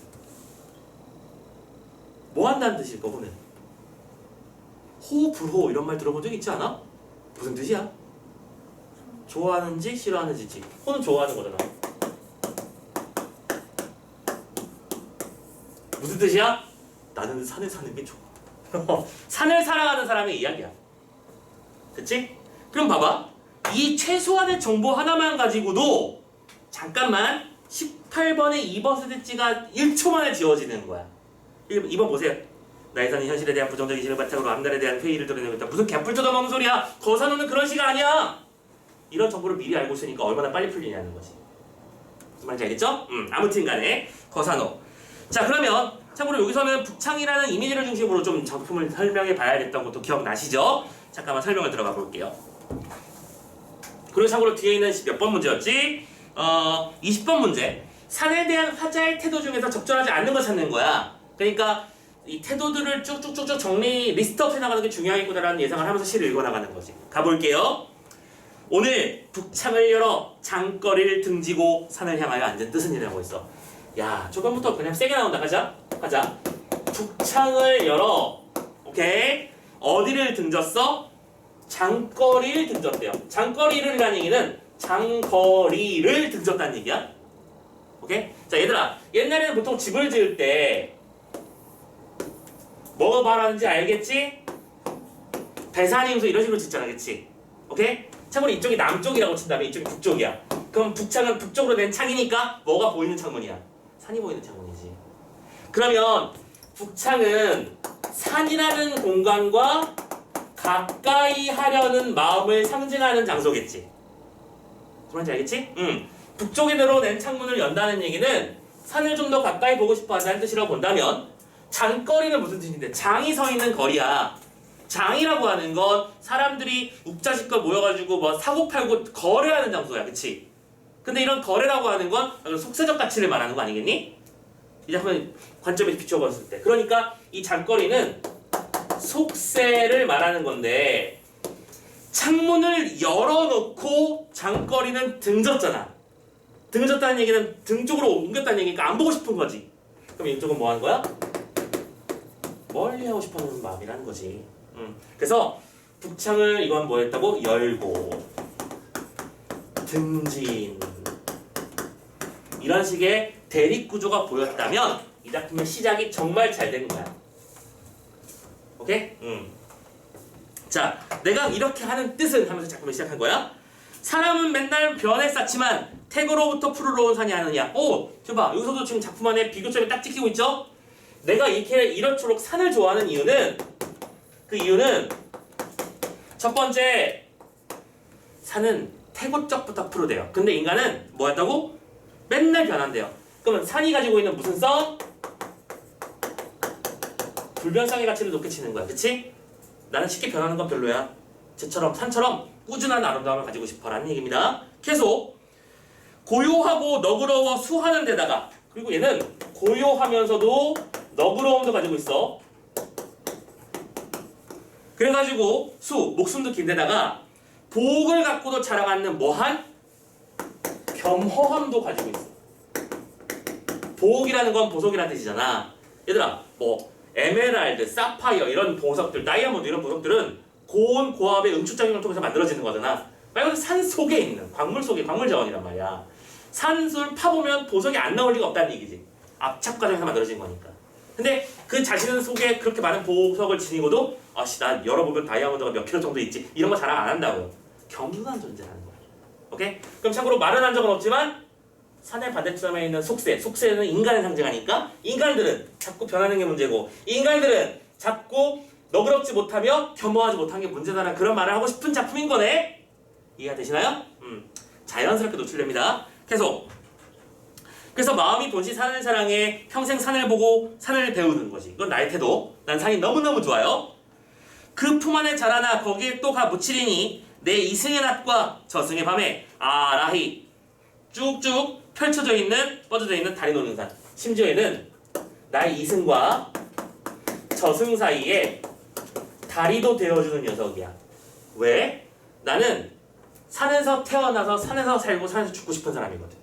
뭐 한다는 뜻일 거 호는. 호, 불호 이런 말 들어본 적 있지 않아? 무슨 뜻이야? 좋아하는지 싫어하는지지. 호는 좋아하는 거잖아. 무슨 뜻이야? 나는 산에 사는 게 좋아. 산을 살아가는 사람의 이야기야. 됐지? 그럼 봐봐. 이 최소한의 정보 하나만 가지고도 잠깐만 18번의 2번 선택지가 1초 만에 지워지는 거야. 2번 보세요. 나의 사는 현실에 대한 부정적인 신을 바탕으로 앞날에 대한 회의를 드러내고 있다. 무슨 개뿔 뜯어먹는 소리야. 거산호는 그런 시가 아니야. 이런 정보를 미리 알고 있으니까 얼마나 빨리 풀리냐는 거지. 무슨 말인지 알겠죠? 아무튼 간에 거산호. 자, 그러면 참고로 여기서는 북창이라는 이미지를 중심으로 좀 작품을 설명해 봐야 됐던 것도 기억나시죠? 잠깐만 설명을 들어가 볼게요. 그리고 참고로 뒤에 있는 몇 번 문제였지? 20번 문제. 산에 대한 화자의 태도 중에서 적절하지 않는 걸 찾는 거야. 그러니까 이 태도들을 쭉쭉쭉쭉 리스트업 해나가는 게 중요하겠구나라는 예상을 하면서 시를 읽어나가는 거지. 가볼게요. 오늘 북창을 열어 장거리를 등지고 산을 향하여 앉은 뜻은 이라고 있어. 야, 초반부터 그냥 세게 나온다. 가자. 북창을 열어. 오케이. 어디를 등졌어? 장거리를 등졌대요. 장거리를이라는 얘기는 장거리를 등졌다는 얘기야. 오케이? 자, 얘들아. 옛날에는 보통 집을 지을 때 뭐가 말하는지 알겠지? 배산임수 이런 식으로 짓잖아. 그치? 오케이? 참고로 이쪽이 남쪽이라고 친다면 이쪽이 북쪽이야. 그럼 북창은 북쪽으로 된 창이니까 뭐가 보이는 창문이야? 산이 보이는 창문이지. 그러면 북창은 산이라는 공간과 가까이 하려는 마음을 상징하는 장소겠지. 그런지 알겠지? 북쪽에 들어오는 창문을 연다는 얘기는 산을 좀 더 가까이 보고 싶어 한다는 뜻이라고 본다면 장거리는 무슨 뜻인데? 장이 서 있는 거리야. 장이라고 하는 건 사람들이 욱자식걸 모여가지고 뭐 사고 팔고 거래하는 장소야. 그치? 근데 이런 거래라고 하는 건 속세적 가치를 말하는 거 아니겠니? 이 작품의 관점에서 비춰봤을 때. 그러니까 이 장거리는 속세를 말하는 건데 창문을 열어놓고 장거리는 등졌잖아. 등졌다는 얘기는 등 쪽으로 옮겼다는 얘기니까 안 보고 싶은 거지. 그럼 이쪽은 뭐 하는 거야? 멀리 하고 싶어하는 마음이라는 거지. 그래서 북창을 이건 뭐 했다고? 열고 등진 이런 식의 대립구조가 보였다면 이 작품의 시작이 정말 잘 된 거야. 오케이? 자, 내가 이렇게 하는 뜻은 하면서 작품을 시작한 거야. 사람은 맨날 변에 쌓지만 태고로부터 푸르러 온 산이 아느냐. 오, 저봐 여기서도 지금 작품 안에 비교점이 딱 찍히고 있죠? 내가 이렇게 산을 좋아하는 이유는 그 이유는 첫 번째 산은 태고적부터 푸르대요. 근데 인간은 뭐였다고? 맨날 변한대요. 그러면 산이 가지고 있는 무슨 성? 불변성의 가치를 높게 치는 거야. 그치? 나는 쉽게 변하는 건 별로야. 쟤처럼 산처럼 꾸준한 아름다움을 가지고 싶어라는 얘기입니다. 계속 고요하고 너그러워 수하는 데다가 그리고 얘는 고요하면서도 너그러움도 가지고 있어. 그래가지고 목숨도 긴 데다가 복을 갖고도 자랑하는 뭐한? 겸허함도 가지고 있어. 복이라는 건 보석이라는 뜻이잖아. 얘들아 뭐 에메랄드, 사파이어 이런 보석들, 다이아몬드 이런 보석들은 고온 고압의 응축작용을 통해서 만들어지는 거잖아. 말 그대로 산 속에 있는 광물 속에 광물 자원이란 말이야. 산을 파보면 보석이 안 나올 리가 없다는 얘기지. 압착 과정에서 만들어진 거니까. 근데 그 자신 속에 그렇게 많은 보석을 지니고도 아씨 난 열어보면 다이아몬드가 몇 킬로 정도 있지 이런 거 자랑 안 한다고요. 겸손한 존재라는 거야. 오케이? 그럼 참고로 말은 한 적은 없지만 산의 반대점에 있는 속세는 인간을 상징하니까 인간들은 자꾸 변하는 게 문제고 인간들은 자꾸 너그럽지 못하며 겸허하지 못한 게 문제다라는 그런 말을 하고 싶은 작품인 거네. 이해가 되시나요? 자연스럽게 노출됩니다. 계속. 그래서 마음이 본시 산을 사랑해 평생 산을 보고 산을 배우는 거지. 이건 나의 태도. 난 산이 너무너무 좋아요. 그 품 안에 자라나 거기에 또 가 묻히리니 내 이승의 낮과 저승의 밤에 아라히 쭉쭉 펼쳐져 있는 뻗어져 있는 달이 노는 산. 심지어에는 나의 이승과 저승 사이에 다리도 되어주는 녀석이야. 왜? 나는 산에서 태어나서 산에서 살고 산에서 죽고 싶은 사람이거든.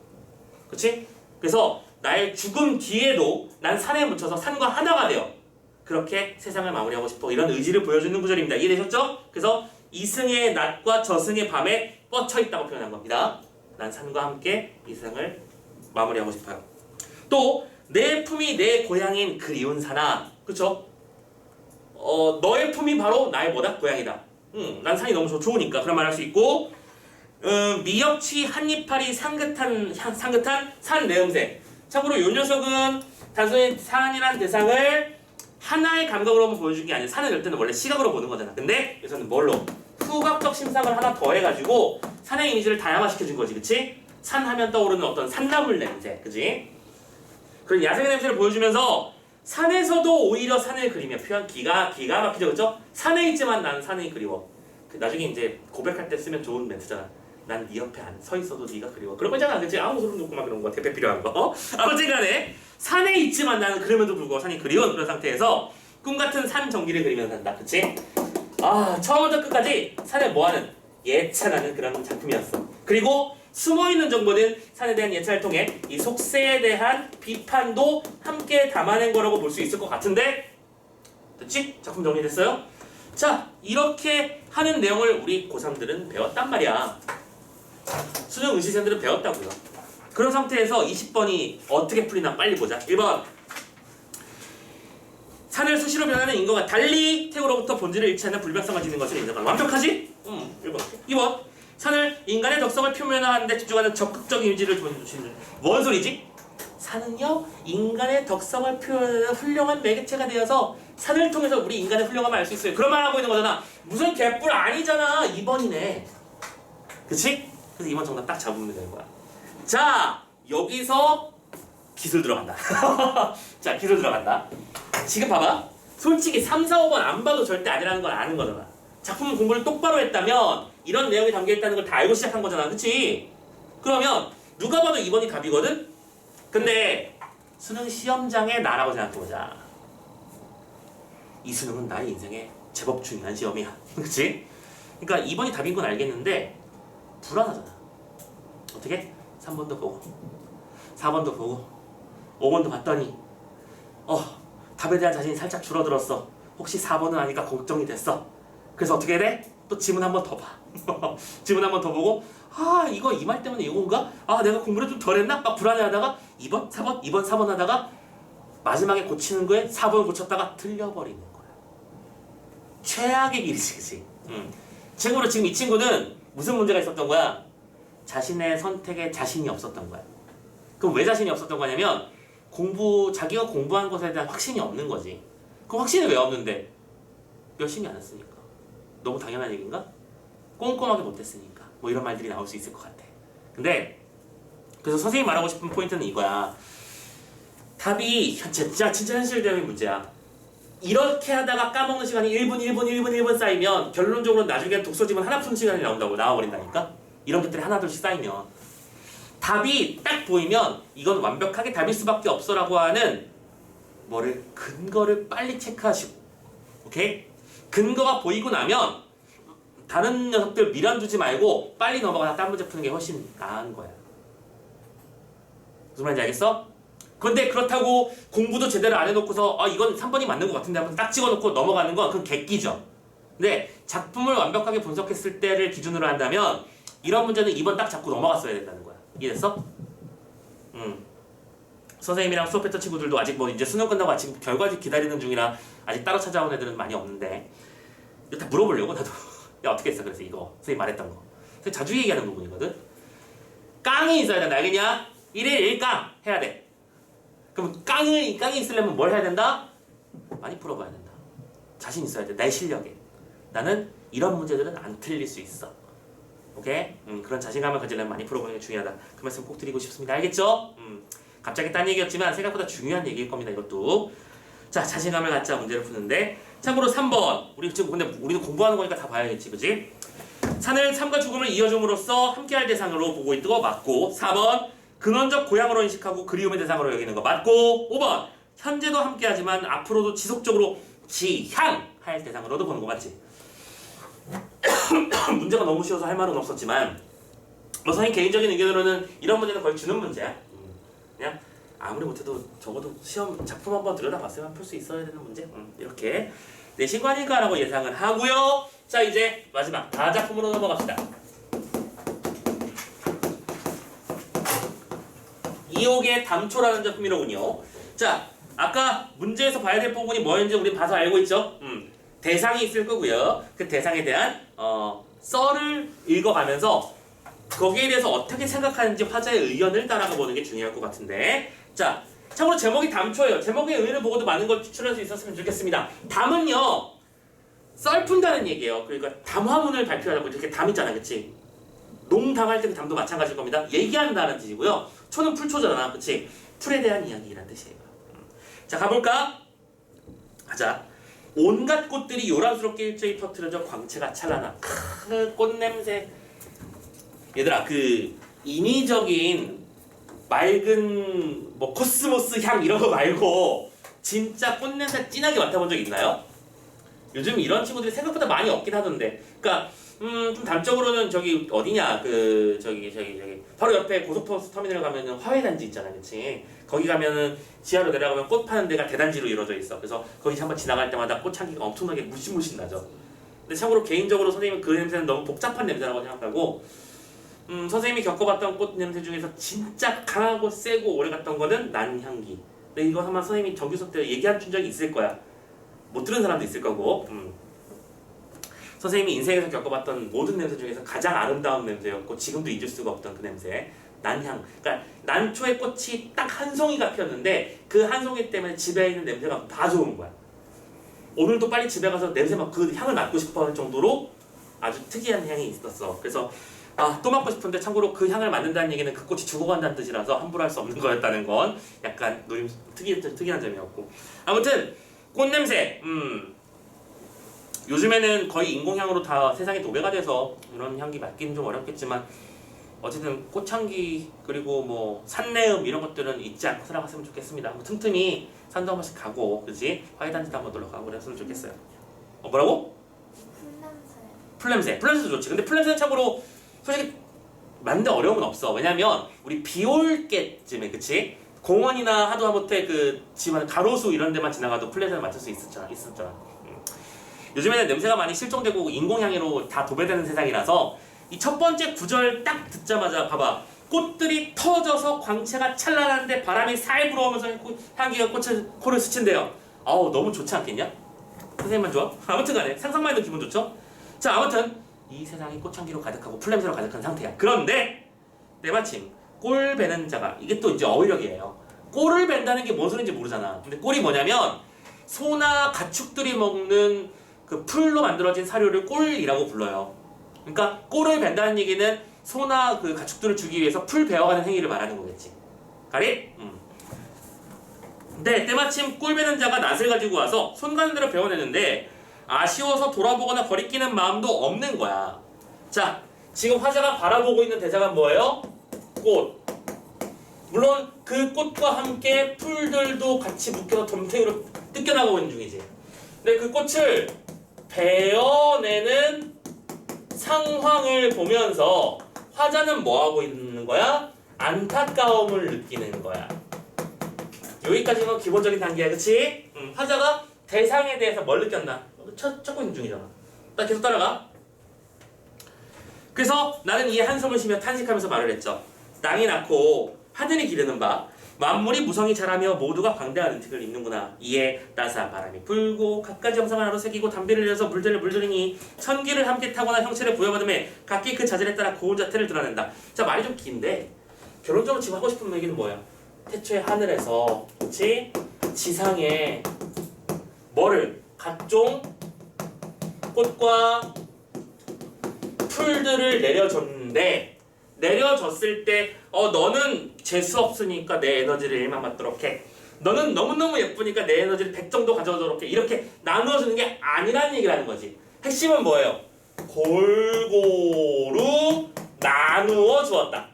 그치? 그래서 나의 죽음 뒤에도 난 산에 묻혀서 산과 하나가 되어 그렇게 세상을 마무리하고 싶어. 이런 의지를 보여주는 구절입니다. 이해되셨죠? 그래서 이승의 낮과 저승의 밤에 뻗쳐 있다고 표현한 겁니다. 난 산과 함께 이 세상을 마무리하고 싶어요. 또 내 품이 내 고향인 그리운 산아. 그쵸? 너의 품이 바로 나의 뭐다? 고향이다. 난 산이 너무 좋으니까 그런 말 할 수 있고 미역치 한입파리 상긋한 산 내음새. 참고로 이 녀석은 단순히 산이란 대상을 하나의 감각으로만 보여준 게 아니라 산을 열 때는 원래 시각으로 보는 거잖아. 근데 여기서는 뭘로? 후각적 심상을 하나 더 해가지고 산의 이미지를 다양화시켜준 거지. 그치? 산 하면 떠오르는 어떤 산나물 냄새. 그치? 그런 야생의 냄새를 보여주면서 산에서도 오히려 산을 그리며 표현 기가 막히죠. 그쵸? 산에 있지만 나는 산이 그리워. 나중에 이제 고백할 때 쓰면 좋은 멘트잖아. 난 네 옆에 안 서 있어도 네가 그리워. 그런 거잖아. 그치? 아무 소름 돋고 막 그런 거. 대패 필요한 거. 아무튼 간에 산에 있지만 나는 그럼에도 불구하고 산이 그리운 그런 상태에서 꿈같은 산 전기를 그리면서 산다. 그치? 처음부터 끝까지 산을 뭐하는 예찬하는 그런 작품이었어. 그리고 숨어있는 정보는 산에 대한 예찬을 통해 이 속세에 대한 비판도 함께 담아낸 거라고 볼 수 있을 것 같은데 됐지? 작품 정리됐어요? 자, 이렇게 하는 내용을 우리 고3들은 배웠단 말이야. 수능 응시생들은 배웠다고요. 그런 상태에서 20번이 어떻게 풀리나 빨리 보자. 1번 산을 수시로 변하는 인과가 달리 태고로부터 본질을 잃지 않는 불변성을 지닌 것을 인정하는 완벽하지? 1번 2번 산을 인간의 덕성을 표면화하는 데 집중하는 적극적 이미지를 보여주시는 뭔 소리지? 산은요 인간의 덕성을 표현하는 훌륭한 매개체가 되어서 산을 통해서 우리 인간의 훌륭함을 알 수 있어요. 그런 말 하고 있는 거잖아. 무슨 개뿔 아니잖아. 2번이네. 그치? 그래서 이번 정답 딱 잡으면 되는 거야. 자, 여기서 기술 들어간다. 자, 기술 들어간다. 지금 봐봐. 솔직히 3, 4, 5번 안 봐도 절대 아니라는 걸 아는 거잖아. 작품 공부를 똑바로 했다면 이런 내용이 담겨있다는 걸 다 알고 시작한 거잖아. 그치? 그러면 누가 봐도 2번이 답이거든? 근데 수능 시험장의 나라고 생각해보자. 이 수능은 나의 인생에 제법 중요한 시험이야. 그치? 그러니까 2번이 답인 건 알겠는데 불안하잖아. 어떻게? 3번도 보고 4번도 보고 5번도 봤더니 답에 대한 자신이 살짝 줄어들었어. 혹시 4번은 아니까 걱정이 됐어. 그래서 어떻게 해야 돼? 또 지문 한 번 더 봐. 지문 한 번 더 보고 이거 이 말 때문에 이건가? 내가 공부를 좀 덜 했나? 막 불안해하다가 2번, 4번, 2번, 4번 하다가 마지막에 고치는 거에 4번을 고쳤다가 틀려버리는 거야. 최악의 길이지, 그치? 참고로 지금 이 친구는 무슨 문제가 있었던 거야? 자신의 선택에 자신이 없었던 거야. 그럼 왜 자신이 없었던 거냐면 자기가 공부한 것에 대한 확신이 없는 거지. 그럼 확신이 왜 없는데? 열심히 안 했으니까. 너무 당연한 얘기인가? 꼼꼼하게 못했으니까. 뭐 이런 말들이 나올 수 있을 것 같아. 근데 그래서 선생님이 말하고 싶은 포인트는 이거야. 답이 진짜 현실적인 문제야. 이렇게 하다가 까먹는 시간이 1분 쌓이면 결론적으로 나중에 독서지문 하나 푸는 시간이 나와버린다니까? 이런 것들이 하나둘씩 쌓이면 답이 딱 보이면 이건 완벽하게 답일 수밖에 없어라고 하는 근거를 빨리 체크하시고, 오케이? 근거가 보이고 나면 다른 녀석들 미련 두지 말고 빨리 넘어가서 다른 문제 푸는 게 훨씬 나은 거야. 무슨 말인지 알겠어? 그런데 그렇다고 공부도 제대로 안 해놓고서 이건 3번이 맞는 것 같은데 한번 딱 찍어놓고 넘어가는 건 그건 객기죠. 근데 작품을 완벽하게 분석했을 때를 기준으로 한다면 이런 문제는 2번 딱 잡고 넘어갔어야 된다는 거야. 이해됐어? 선생님이랑 수업했던 친구들도 아직 이제 수능 끝나고 아직 결과 기다리는 중이라 아직 따로 찾아온 애들은 많이 없는데 이거 다 물어보려고 나도 야 어떻게 했어? 그래서 이거 선생님 말했던 거 선생님 자주 얘기하는 부분이거든. 깡이 있어야 된다. 알겠냐? 1일 1깡 해야 돼. 그럼 깡이 있으려면 뭘 해야 된다? 많이 풀어봐야 된다. 자신 있어야 돼. 내 실력에 나는 이런 문제들은 안 틀릴 수 있어. 오케이? 그런 자신감을 가지려면 많이 풀어보는 게 중요하다. 그 말씀 꼭 드리고 싶습니다. 알겠죠? 갑자기 딴 얘기였지만 생각보다 중요한 얘기일 겁니다. 이것도. 자, 자신감을 갖자 문제를 푸는데 참고로 3번 근데 우리는 공부하는 거니까 다 봐야겠지, 그지? 산을 삶과 죽음을 이어줌으로써 함께할 대상으로 보고 있는 거 맞고 4번 근원적 고향으로 인식하고 그리움의 대상으로 여기는 거 맞고 5번 현재도 함께하지만 앞으로도 지속적으로 지향할 대상으로도 보는 거 맞지? 문제가 너무 쉬워서 할 말은 없었지만 선생님 개인적인 의견으로는 이런 문제는 거의 주는 문제야. 그냥 아무리 못해도 적어도 시험 작품 한번 들여다봤으면 풀 수 있어야 되는 문제. 이렇게 내신 거 아닐까라고 예상을 하고요. 자, 이제 마지막 다작품으로 넘어갑시다. 이옥의 담초라는 작품이로군요. 자, 아까 문제에서 봐야 될 부분이 뭐였는지 우리 봐서 알고 있죠? 대상이 있을 거고요. 그 대상에 대한 썰을 읽어가면서 거기에 대해서 어떻게 생각하는지 화자의 의견을 따라가 보는 게 중요할 것 같은데, 자, 참고로 제목이 담초예요. 제목의 의미를 보고도 많은 걸 추출할 수 있었으면 좋겠습니다. 담은요, 썰 푼다는 얘기예요. 그러니까 담화문을 발표하려고 이렇게 담 있잖아, 그치? 농담할 때 그 담도 마찬가지일 겁니다. 얘기한다는 뜻이고요. 초는 풀초잖아, 그치? 풀에 대한 이야기라는 뜻이에요. 자, 가볼까? 가자. 온갖 꽃들이 요란스럽게 일제히 터트려져 광채가 찬란한 꽃냄새. 얘들아, 그 인위적인 맑은 코스모스 향 이런 거 말고 진짜 꽃냄새 진하게 맡아본 적 있나요? 요즘 이런 친구들이 생각보다 많이 없긴 하던데. 그러니까 좀 단적으로는 저기 어디냐, 저기 바로 옆에 고속버스 터미널 가면은 화훼단지 있잖아, 그치? 거기 가면은 지하로 내려가면 꽃 파는 데가 대단지로 이루어져 있어. 그래서 거기 한번 지나갈 때마다 꽃향기가 엄청나게 무신무신 나죠. 근데 참고로 개인적으로 선생님은 그 냄새는 너무 복잡한 냄새라고 생각하고, 선생님이 겪어봤던 꽃 냄새 중에서 진짜 강하고 세고 오래갔던 거는 난향기. 근데 이거 아마 선생님이 정규 수업 때 얘기한 적이 있을 거야. 못 들은 사람도 있을 거고. 선생님이 인생에서 겪어봤던 모든 냄새 중에서 가장 아름다운 냄새였고 지금도 잊을 수가 없던 그 냄새, 난향. 그러니까 난초의 꽃이 딱 한 송이가 피었는데 그 한 송이 때문에 집에 있는 냄새가 다 좋은 거야. 오늘도 빨리 집에 가서 냄새 그 향을 맡고 싶어 할 정도로 아주 특이한 향이 있었어. 그래서 아, 또 맡고 싶은데 참고로 그 향을 맡는다는 얘기는 그 꽃이 죽어간다는 뜻이라서 함부로 할 수 없는 거였다는 건 약간 노림 특이한 점이었고. 아무튼 꽃냄새. 요즘에는 거의 인공향으로 다 세상에 도배가 돼서 이런 향기 맡기는 좀 어렵겠지만 어쨌든 꽃향기 그리고 뭐 산내음 이런 것들은 잊지 않고 살아갔으면 좋겠습니다. 뭐 틈틈이 산도 한 번씩 가고, 그지? 화이트한지도 한번 놀러 가고 그랬으면 좋겠어요. 뭐라고? 풀냄새. 풀냄새도 좋지. 근데 풀냄새는 참고로 솔직히 맡는데 어려움은 없어. 왜냐면 우리 비 올 때쯤에, 그치? 공원이나 하다못해 그 집안 가로수 이런 데만 지나가도 풀냄새를 맡을 수 있었잖아. 요즘에는 냄새가 많이 실종되고 인공향으로 다 도배되는 세상이라서 이 첫 번째 구절 딱 듣자마자 봐봐. 꽃들이 터져서 광채가 찬란한데 바람이 살 불어오면서 향기가 코를 스친대요. 아우, 너무 좋지 않겠냐? 선생님만 좋아? 아무튼 간에 상상만 해도 기분 좋죠? 자, 아무튼 이 세상이 꽃향기로 가득하고 풀냄새로 가득한 상태야. 그런데 때마침 꼴 베는 자가, 이게 또 이제 어휘력이에요. 꼴을 벤다는 게 뭔 소리인지 모르잖아. 근데 꼴이 뭐냐면 소나 가축들이 먹는 그 풀로 만들어진 사료를 꼴이라고 불러요. 그러니까 꼴을 벤다는 얘기는 소나 그 가축들을 주기 위해서 풀 베어가는 행위를 말하는 거겠지. 가리? 근데 때마침 꼴 베는 자가 낫을 가지고 와서 손 가는 대로 베어내는데 아쉬워서 돌아보거나 거리끼는 마음도 없는 거야. 자, 지금 화자가 바라보고 있는 대상은 뭐예요? 꽃. 물론 그 꽃과 함께 풀들도 같이 묶여서 덤탱이로 뜯겨나가고 있는 중이지. 근데 그 꽃을 베어내는 상황을 보면서 화자는 뭐하고 있는 거야? 안타까움을 느끼는 거야. 여기까지는 기본적인 단계야, 그치? 화자가 대상에 대해서 뭘 느꼈나? 찾고 있는 중이잖아. 나 계속 따라가. 그래서 나는 이에 한숨을 쉬며 탄식하면서 말을 했죠. 땅이 낳고 하늘이 기르는 바 만물이 무성히 자라며 모두가 방대한 은택을 입는구나. 이에 따스한 바람이 불고 갖가지 형상을 하루 새기고 담비를 내서 물들이니 천기를 함께 타거나 형체를 부여받음에 각기 그 자질에 따라 고운 자태를 드러낸다. 자, 말이 좀 긴데 결론적으로 지금 하고 싶은 얘기는 뭐야? 태초에 하늘에서, 그치? 지상에 뭐를? 각종 꽃과 풀들을 내려줬는데 내려줬을 때 너는 재수 없으니까 내 에너지를 1만 받도록 해. 너는 너무너무 예쁘니까 내 에너지를 100 정도 가져오도록 해. 이렇게 나누어주는 게 아니라는 얘기라는 거지. 핵심은 뭐예요? 골고루 나누어 주었다.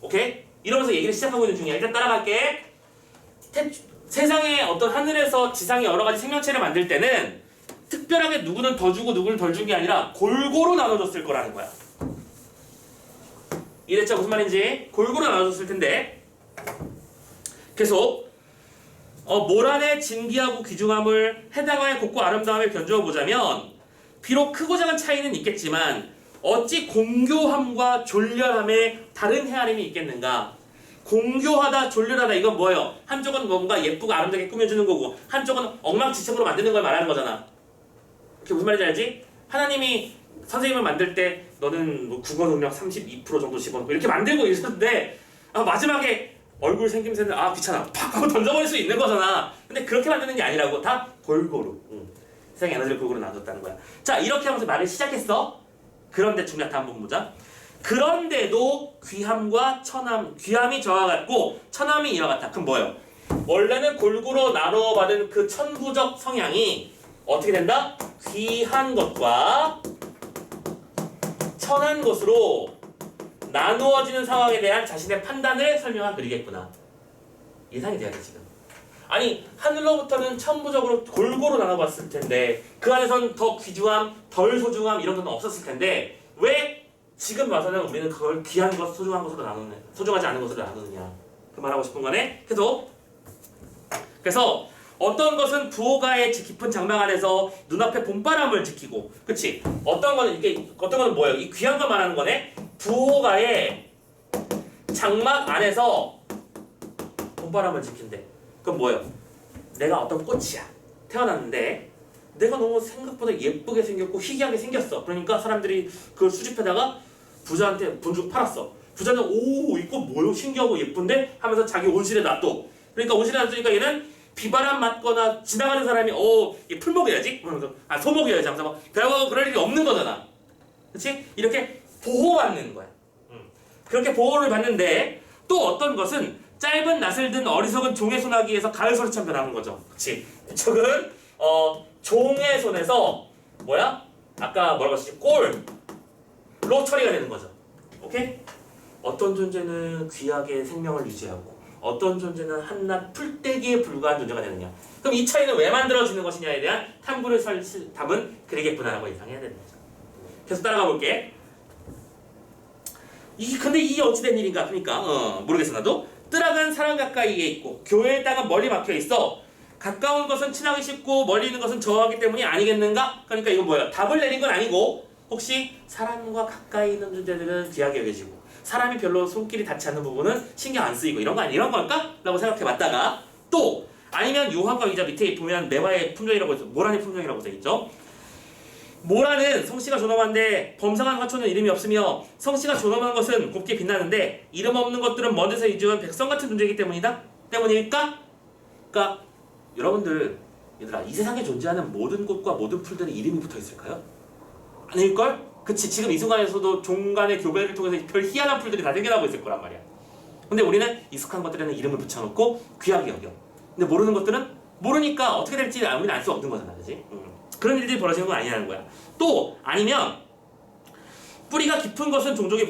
오케이? 이러면서 얘기를 시작하고 있는 중이야. 일단 따라갈게. 세상에 어떤 하늘에서 지상에 여러 가지 생명체를 만들 때는 특별하게 누구는 더 주고 누구는 덜 준 게 아니라 골고루 나눠줬을 거라는 거야. 이랬죠? 무슨 말인지? 골고루 나눠줬을 텐데 계속 모란의 진기하고 귀중함을 해당하여 곱고 아름다움을 견주어 보자면 비록 크고 작은 차이는 있겠지만 어찌 공교함과 졸렬함에 다른 헤아림이 있겠는가? 공교하다, 졸렬하다 이건 뭐예요? 한쪽은 뭔가 예쁘고 아름답게 꾸며주는 거고 한쪽은 엉망진창으로 만드는 걸 말하는 거잖아. 그게 무슨 말인지 알지? 하나님이 선생님을 만들 때 너는 뭐 국어 능력 32% 정도 집어넣고 이렇게 만들고 있었는데 마지막에 얼굴 생김새는 귀찮아 팍 하고 던져버릴 수 있는 거잖아. 근데 그렇게 만드는 게 아니라고 다 골고루 세상의 에너지를 골고루 나눴다는 거야. 자, 이렇게 하면서 말을 시작했어. 그런데 중요한 한번 보자. 그런데도 귀함과 천함, 귀함이 저와 같고 천함이 이와 같다. 그럼 뭐예요? 원래는 골고루 나누어 받은 그 천부적 성향이 어떻게 된다? 귀한 것과 천한 것으로 나누어지는 상황에 대한 자신의 판단을 설명한 글이겠구나. 예상이 돼야지 지금. 아니, 하늘로부터는 천부적으로 골고루 나눠봤을 텐데 그 안에선 더 귀중함, 덜 소중함 이런 건 없었을 텐데 왜 지금 와서는 우리는 그걸 귀한 것, 소중한 것으로 나누는, 소중하지 않은 것으로 나누느냐. 그 말하고 싶은 거네. 그래서 어떤 것은 부호가의 깊은 장막 안에서 눈앞에 봄바람을 지키고, 그치? 어떤 거는 뭐예요? 이 귀한 걸 말하는 거네. 부호가의 장막 안에서 봄바람을 지킨대. 그럼 뭐예요? 내가 어떤 꽃이야. 태어났는데 내가 너무 생각보다 예쁘게 생겼고 희귀하게 생겼어. 그러니까 사람들이 그걸 수집하다가 부자한테 본주고 팔았어. 부자는 오, 이 꽃 뭐요? 신기하고 예쁜데? 하면서 자기 온실에 놔둬. 그러니까 온실에 놔두니까 얘는 비바람 맞거나 지나가는 사람이 얘 풀 먹여야지? 하면서 소 먹여야지 하면서 막 배워가고 그럴 일이 없는 거잖아. 그치? 이렇게 보호받는 거야. 그렇게 보호를 받는데 또 어떤 것은 짧은 낫을 든 어리석은 종의 손아귀에서 가을 소리처럼 변하는 거죠. 그치? 이쪽은 종의 손에서 뭐야? 아까 뭐라고 했지? 꼴로 처리가 되는 거죠. 오케이? 어떤 존재는 귀하게 생명을 유지하고 어떤 존재는 한낱 풀떼기에 불과한 존재가 되느냐. 그럼 이 차이는 왜 만들어지는 것이냐에 대한 탐구를 답은 그리겠구나라고 예상해야 되는 거죠. 계속 따라가 볼게. 근데 이게 어찌된 일인가? 그러니까 모르겠어 나도. 뜰악은 사람 가까이에 있고 교회의 땅은 멀리 막혀 있어. 가까운 것은 친하기 쉽고 멀리 있는 것은 저하기 때문이 아니겠는가? 그러니까 이건 뭐야? 답을 내린 건 아니고 혹시 사람과 가까이 있는 존재들은 귀하게 여겨지고 사람이 별로 손길이 닿지 않는 부분은 신경 안 쓰이고 이런 거 아니 이런 걸까? 라고 생각해봤다가 또 아니면 요한과 의자 밑에 보면 매화의 품종이라고 해서 모란의 품종이라고 되어있죠. 모란은 성씨가 존엄한데 범상한 화초는 이름이 없으며 성씨가 존엄한 것은 곱게 빛나는데 이름 없는 것들은 먼 데서 이주한 백성 같은 존재이기 때문일까? 그러니까 여러분들 얘들아 이 세상에 존재하는 모든 꽃과 모든 풀들은 이름이 붙어있을까요? 아닐걸? 그치 지금 이 순간에서도 종 간의 교배를 통해서 별 희한한 풀들이 다 생겨나고 있을 거란 말이야. 근데 우리는 익숙한 것들에는 이름을 붙여놓고 귀하게 여겨. 근데 모르는 것들은 모르니까 어떻게 될지 우리는 알 수 없는 거잖아, 그치? 그런 일들이 벌어지는 건 아니라는 거야. 또 아니면 뿌리가 깊은 것은 종족이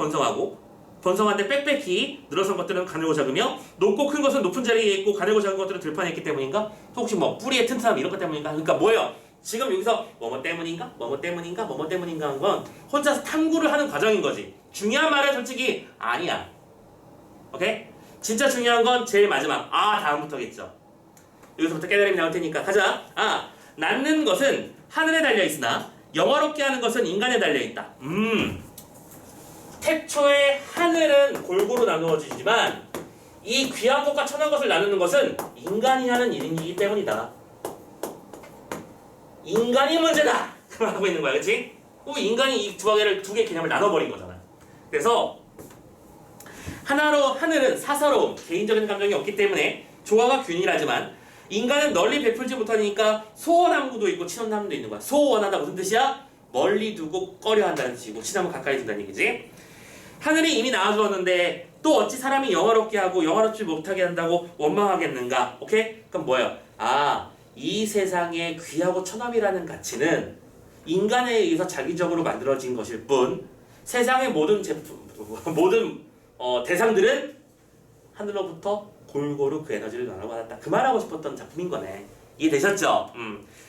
번성한데 빽빽히 늘어선 것들은 가늘고 작으며 높고 큰 것은 높은 자리에 있고 가늘고 작은 것들은 들판에 있기 때문인가? 또 혹시 뭐 뿌리의 튼튼함 이런 것 때문인가? 그러니까 뭐예요? 지금 여기서 뭐뭐 때문인가 한 건 혼자서 탐구를 하는 과정인 거지. 중요한 말은 솔직히 아니야. 오케이? 진짜 중요한 건 제일 마지막 다음부터겠죠. 여기서부터 깨달음이 나올 테니까 가자. 낳는 것은 하늘에 달려있으나 영화롭게 하는 것은 인간에 달려있다. 태초에 하늘은 골고루 나누어지지만 이 귀한 것과 천한 것을 나누는 것은 인간이 하는 일이기 때문이다. 인간이 문제다! 그 말하고 있는 거야, 그치? 인간이 이 두 개 개념을 나눠버린 거잖아. 그래서 하늘은 사사로움, 개인적인 감정이 없기 때문에 조화가 균일하지만 인간은 널리 베풀지 못하니까 소원함도 있고 친원함도 있는 거야. 소원하다 무슨 뜻이야? 멀리 두고 꺼려 한다는 뜻이고 친하면 가까이 둔다는 얘기지. 하늘이 이미 낳아주었는데 또 어찌 사람이 영화롭게 하고 영화롭지 못하게 한다고 원망하겠는가? 오케이? 그럼 뭐예요? 이 세상의 귀하고 천함이라는 가치는 인간에 의해서 자기적으로 만들어진 것일 뿐 세상의 모든 대상들은 하늘로부터 골고루 그 에너지를 나눠받았다. 그 말하고 싶었던 작품인 거네. 이해되셨죠?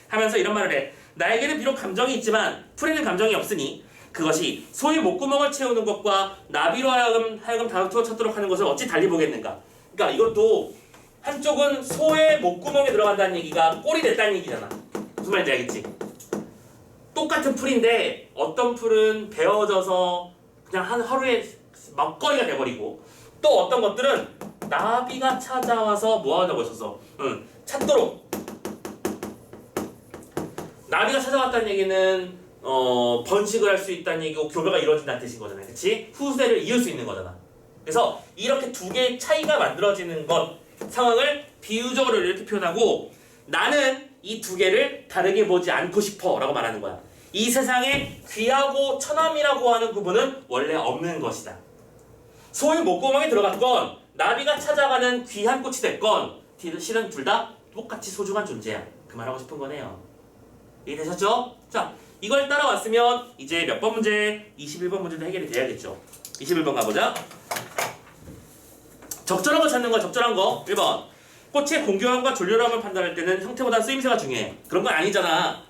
하면서 이런 말을 해. 나에게는 비록 감정이 있지만 풀에는 감정이 없으니 그것이 소의 목구멍을 채우는 것과 나비로 하여금 다투어 찾도록 하는 것을 어찌 달리 보겠는가. 그러니까 이것도 한쪽은 소의 목구멍에 들어간다는 얘기가 꼴이 됐다는 얘기잖아. 무슨 말인지 알겠지? 똑같은 풀인데 어떤 풀은 베어져서 그냥 한 하루에 먹거리가 돼버리고 또 어떤 것들은 나비가 찾아와서 뭐하냐고 했었어. 찾도록. 나비가 찾아왔다는 얘기는 번식을 할 수 있다는 얘기고 교배가 이루어진다는 뜻인 거잖아요. 그치? 후세를 이을 수 있는 거잖아. 그래서 이렇게 두 개의 차이가 만들어지는 상황을 비유적으로 이렇게 표현하고 나는 이 두 개를 다르게 보지 않고 싶어 라고 말하는 거야. 이 세상에 귀하고 천함이라고 하는 구분은 원래 없는 것이다. 소의 목구멍에 들어갔건 나비가 찾아가는 귀한 꽃이 됐건 실은 둘 다 똑같이 소중한 존재야. 그 말하고 싶은 거네요. 이해되셨죠? 자, 이걸 따라왔으면 이제 몇 번 문제? 21번 문제도 해결이 돼야겠죠. 21번 가보자. 적절한 거 찾는 거야. 적절한 거. 1번. 꽃의 공교함과 졸렬함을 판단할 때는 형태보다 쓰임새가 중요해. 그런 건 아니잖아.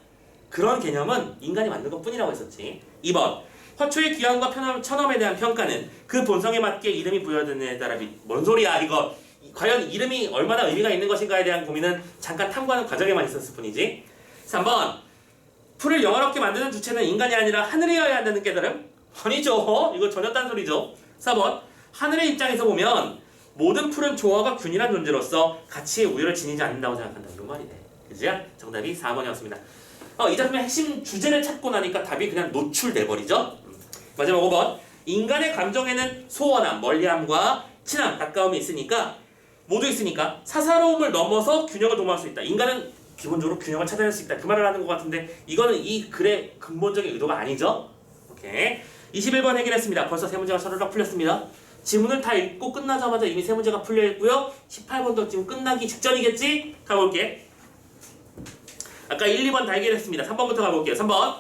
그런 개념은 인간이 만든 것 뿐이라고 했었지. 2번. 화초의 귀함과 천함에 대한 평가는 그 본성에 맞게 이름이 부여되느냐에 따라 뭔 소리야 이거. 과연 이름이 얼마나 의미가 있는 것인가에 대한 고민은 잠깐 탐구하는 과정에만 있었을 뿐이지. 3번. 풀을 영화롭게 만드는 주체는 인간이 아니라 하늘이어야 한다는 깨달음? 아니죠. 이거 전혀 딴소리죠. 4번. 하늘의 입장에서 보면 모든 풀은 조화가 균일한 존재로서 가치의 우위를 지니지 않는다고 생각한다. 이런 말이네. 그죠? 정답이 4번이었습니다. 이 작품의 핵심 주제를 찾고 나니까 답이 그냥 노출돼버리죠. 마지막 5번. 인간의 감정에는 소원함, 멀리함과 친함, 가까움이 모두 있으니까 사사로움을 넘어서 균형을 도모할 수 있다. 인간은 기본적으로 균형을 찾아낼 수 있다. 그 말을 하는 것 같은데 이거는 이 글의 근본적인 의도가 아니죠. 오케이. 21번 해결했습니다. 벌써 세 문제가 서르륵 풀렸습니다. 지문을 다 읽고 끝나자마자 이미 세 문제가 풀려 있고요. 18번도 지금 끝나기 직전이겠지? 가볼게. 아까 1, 2번 다 해결했습니다. 3번부터 가볼게요. 3번.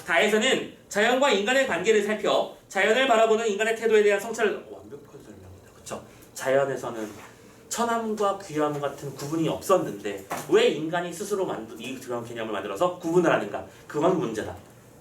다에서는 자연과 인간의 관계를 살펴 자연을 바라보는 인간의 태도에 대한 성찰을 완벽한 설명이다. 그쵸? 자연에서는 천함과 귀함 같은 구분이 없었는데 왜 인간이 스스로 이 그런 개념을 만들어서 구분을 하는가? 그건 문제다.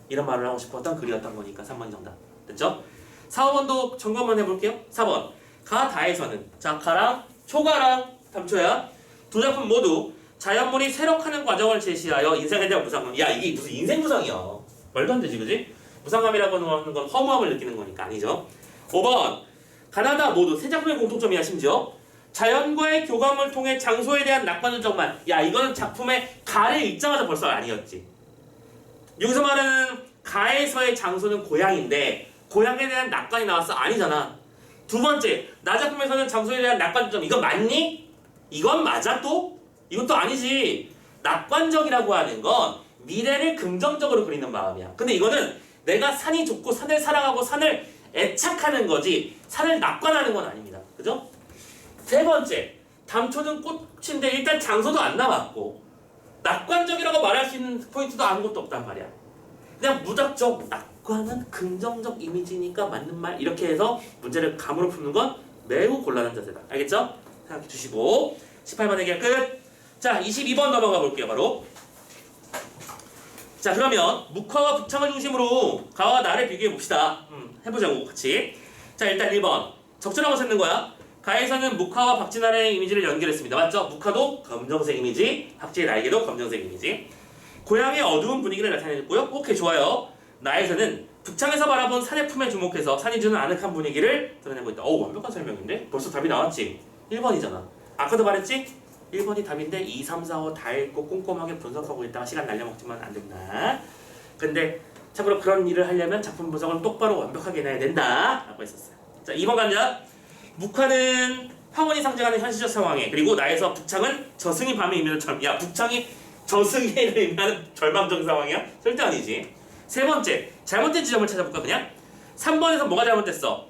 이런 말을 하고 싶었던 글이었던 거니까 3번 정답. 됐죠? 4, 5번도 점검 한번 해볼게요. 4번. 가 다에서는 자 가랑 초가랑 담초야 두 작품 모두 자연물이 쇠락하는 과정을 제시하여 인생에 대한 무상감. 야 이게 무슨 인생 무상이야. 말도 안 되지 그지? 무상감이라고 하는 건 허무함을 느끼는 거니까 아니죠. 5번. 가나다 모두 세 작품의 공통점이야. 심지어 자연과의 교감을 통해 장소에 대한 낙관적만. 야 이거는 작품의 가를 읽자마자 벌써 아니었지. 여기서 말하는 가에서의 장소는 고향인데 고향에 대한 낙관이 나왔어? 아니잖아. 두 번째, 나 작품에서는 장소에 대한 낙관점. 이건 맞니? 이건 맞아 또? 이것도 아니지. 낙관적이라고 하는 건 미래를 긍정적으로 그리는 마음이야. 근데 이거는 내가 산이 좋고 산을 사랑하고 산을 애착하는 거지 산을 낙관하는 건 아닙니다. 그죠? 세 번째, 담초는 꽃인데 일단 장소도 안 나왔고 낙관적이라고 말할 수 있는 포인트도 아무것도 없단 말이야. 그냥 무작정 낙관은 긍정적 이미지니까 맞는 말 이렇게 해서 문제를 감으로 푸는 건 매우 곤란한 자세다. 알겠죠? 생각해 주시고 18번 해결 끝. 자 22번 넘어가 볼게요. 바로 자 그러면 묵화와 북창을 중심으로 가와 나를 비교해 봅시다. 해보자고 같이. 자 일단 1번 적절하고 찾는 거야. 가에서는 묵화와 박쥐나라의 이미지를 연결했습니다. 맞죠? 묵화도 검정색 이미지, 박쥐의 날개도 검정색 이미지. 고향의 어두운 분위기를 나타내고요. 오케이 좋아요. 나에서는 북창에서 바라본 산의 품에 주목해서 산이 주는 아늑한 분위기를 드러내고 있다. 완벽한 설명인데? 벌써 답이 나왔지? 1번이잖아. 아까도 말했지? 1번이 답인데 2, 3, 4, 5 다 읽고 꼼꼼하게 분석하고 있다가 시간 날려먹지만 안 된다. 근데 참고로 그런 일을 하려면 작품 분석을 똑바로 완벽하게 해야 된다 라고 했었어요. 자 2번 갑니다. 묵화는 황혼이 상징하는 현실적 상황에 그리고 나에서 북창은 저승이 밤에 의미하는 야 북창이 저승을 의미하는 절망적인 상황이야? 절대 아니지. 세 번째 잘못된 지점을 찾아볼까 그냥? 3번에서 뭐가 잘못됐어?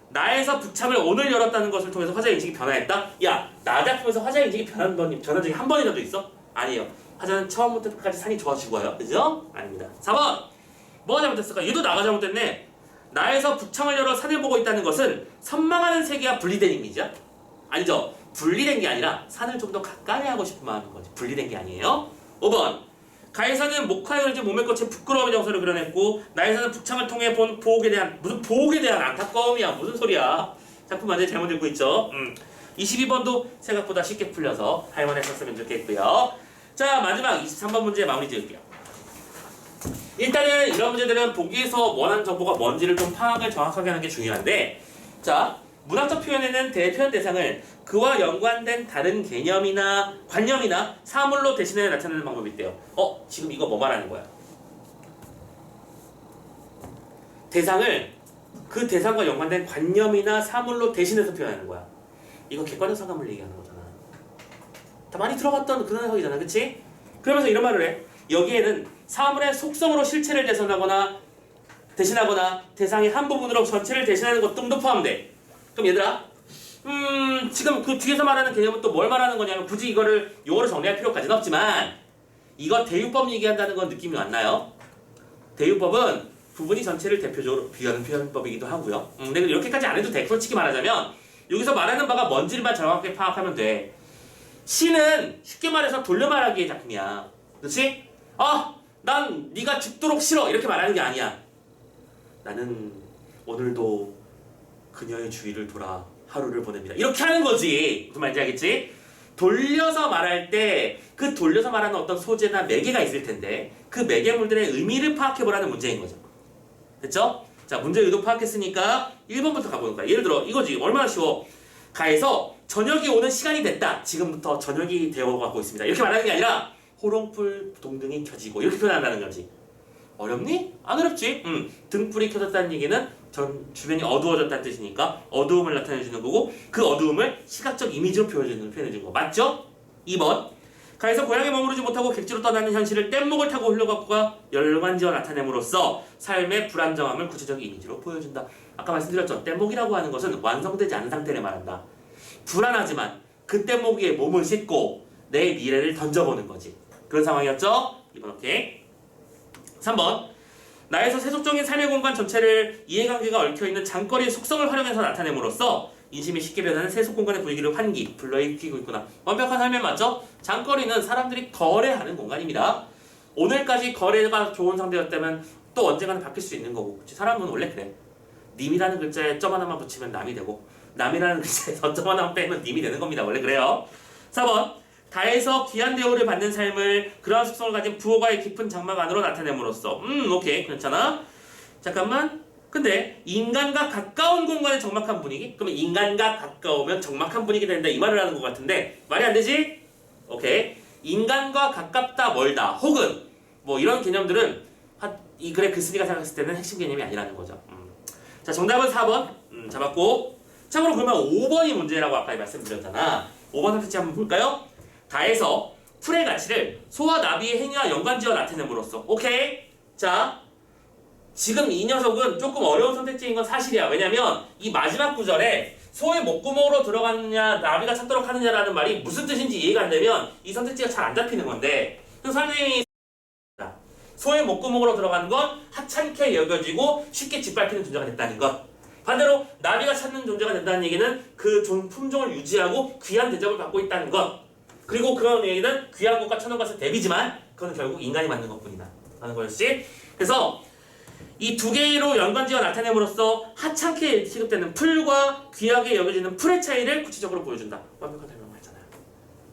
나에서 북창을 오늘 열었다는 것을 통해서 화자 인식이 변화했다? 야 나 작품에서 화자 인식이 변한 적이 한 번이라도 있어? 아니에요. 화자는 처음부터 끝까지 산이 좋아 죽어요. 그죠? 아닙니다. 4번 뭐가 잘못됐을까? 얘도 나가 잘못됐네. 나에서 북창을 열어 산을 보고 있다는 것은 선망하는 세계와 분리된 이미지야? 아니죠. 분리된 게 아니라 산을 좀 더 가까이 하고 싶은 마음인 거지. 분리된 게 아니에요. 5번 가에서는 목화에 걸린 몸에 꽂힌 부끄러움의 정서를 그려냈고 나에서는 북창을 통해 본 보옥에 대한 무슨 보옥에 대한 안타까움이야. 무슨 소리야. 작품 완전히 잘못 읽고 있죠. 22번도 생각보다 쉽게 풀려서 할만했었으면 좋겠고요. 자 마지막 23번 문제 마무리 지을게요. 일단은 이런 문제들은 보기에서 원하는 정보가 뭔지를 좀 파악을 정확하게 하는 게 중요한데 자 문학적 표현에는 대표현 대상을 그와 연관된 다른 개념이나 관념이나 사물로 대신해 나타내는 방법이 있대요. 지금 이거 뭐 말하는 거야? 대상을 그 대상과 연관된 관념이나 사물로 대신해서 표현하는 거야. 이거 객관적 상감을 얘기하는 거잖아. 다 많이 들어봤던 그런 해석이잖아. 그치? 그러면서 이런 말을 해. 여기에는 사물의 속성으로 실체를 대신하거나 대상의 한 부분으로 전체를 대신하는 것 등도 포함돼. 그럼 얘들아 지금 그 뒤에서 말하는 개념은 또 뭘 말하는 거냐면 굳이 이거를 용어로 정리할 필요까지는 없지만 이거 대유법 얘기한다는 건 느낌이 왔나요? 대유법은 부분이 전체를 대표적으로 비교하는 표현법이기도 하고요. 근데 이렇게까지 안 해도 돼. 솔직히 말하자면 여기서 말하는 바가 뭔지만 정확하게 파악하면 돼. 시는 쉽게 말해서 돌려 말하기의 작품이야. 그렇지? 난 네가 죽도록 싫어 이렇게 말하는 게 아니야. 나는 오늘도 그녀의 주위를 돌아 하루를 보냅니다. 이렇게 하는 거지. 무슨 말인지 알겠지? 돌려서 말할 때 그 돌려서 말하는 어떤 소재나 매개가 있을 텐데 그 매개물들의 의미를 파악해보라는 문제인 거죠. 됐죠? 자 문제 의도 파악했으니까 1번부터 가보는 거야. 예를 들어 이거지. 얼마나 쉬워. 가에서 저녁이 오는 시간이 됐다. 지금부터 저녁이 되어가고 있습니다. 이렇게 말하는 게 아니라 호롱불 동등이 켜지고 이렇게 표현한다는 거지. 어렵니? 안 어렵지. 등불이 켜졌다는 얘기는 전 주변이 어두워졌다는 뜻이니까 어두움을 나타내주는 거고 그 어두움을 시각적 이미지로 표현해주는 거 맞죠? 2번 가에서 고향에 머무르지 못하고 객지로 떠나는 현실을 뗏목을 타고 흘러가고가 열관지어 나타냄으로써 삶의 불안정함을 구체적 이미지로 보여준다. 아까 말씀드렸죠. 뗏목이라고 하는 것은 완성되지 않은 상태를 말한다. 불안하지만 그 뗏목 위에 몸을 싣고 내 미래를 던져보는 거지. 그런 상황이었죠? 2번 오케이. 3번 나에서 세속적인 삶의 공간 전체를 이해관계가 얽혀있는 장거리의 속성을 활용해서 나타냄으로써 인심이 쉽게 변하는 세속 공간의 분위기를 환기, 불러일으키고 있구나. 완벽한 설명 맞죠? 장거리는 사람들이 거래하는 공간입니다. 오늘까지 거래가 좋은 상태였다면 또 언젠가는 바뀔 수 있는 거고. 그치? 사람은 원래 그래. 님이라는 글자에 점 하나만 붙이면 남이 되고 남이라는 글자에서 점 하나만 빼면 님이 되는 겁니다. 원래 그래요. 4번 다에서 귀한 대우를 받는 삶을 그러한 속성을 가진 부호가의 깊은 장막 안으로 나타냄으로써 오케이 괜찮아. 잠깐만. 근데 인간과 가까운 공간의 적막한 분위기? 그러면 인간과 가까우면 적막한 분위기 된다 이 말을 하는 것 같은데 말이 안 되지? 오케이. 인간과 가깝다 멀다 혹은 뭐 이런 개념들은 이 글의 글쓴이가 생각했을 때는 핵심 개념이 아니라는 거죠. 자 정답은 4번 잡았고 참고로 그러면 5번이 문제라고 아까 말씀드렸잖아. 5번 선택지 한번 볼까요? 다에서 풀의 가치를 소와 나비의 행위와 연관지어 나타냄으로써 오케이. 자 지금 이 녀석은 조금 어려운 선택지인 건 사실이야. 왜냐면 이 마지막 구절에 소의 목구멍으로 들어가느냐 나비가 찾도록 하느냐라는 말이 무슨 뜻인지 이해가 안 되면 이 선택지가 잘 안 잡히는 건데 그래서 선생님이 소의 목구멍으로 들어가는 건 하찮게 여겨지고 쉽게 짓밟히는 존재가 됐다는 것. 반대로 나비가 찾는 존재가 된다는 얘기는 그 품종을 유지하고 귀한 대접을 받고 있다는 것. 그리고 그런 얘기는 귀한 것과 천한 것의 대비지만 그건 결국 인간이 만든 것뿐이다 라는 거였지. 그래서 이 두 개로 연관지어 나타냄으로써 하찮게 취급되는 풀과 귀하게 여겨지는 풀의 차이를 구체적으로 보여준다. 완벽한 설명을 했잖아요.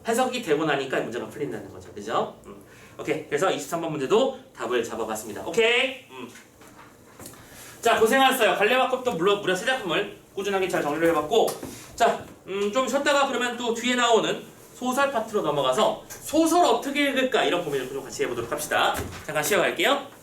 해석이 되고 나니까 문제가 풀린다는 거죠. 그죠? 오케이. 그래서 23번 문제도 답을 잡아봤습니다. 오케이. 자 고생하셨어요. 갈래마컵도 무려 3작품을 꾸준하게 잘 정리를 해봤고 자 좀 쉬었다가 그러면 또 뒤에 나오는 소설 파트로 넘어가서 소설 어떻게 읽을까 이런 고민을 좀 같이 해보도록 합시다. 잠깐 쉬어갈게요.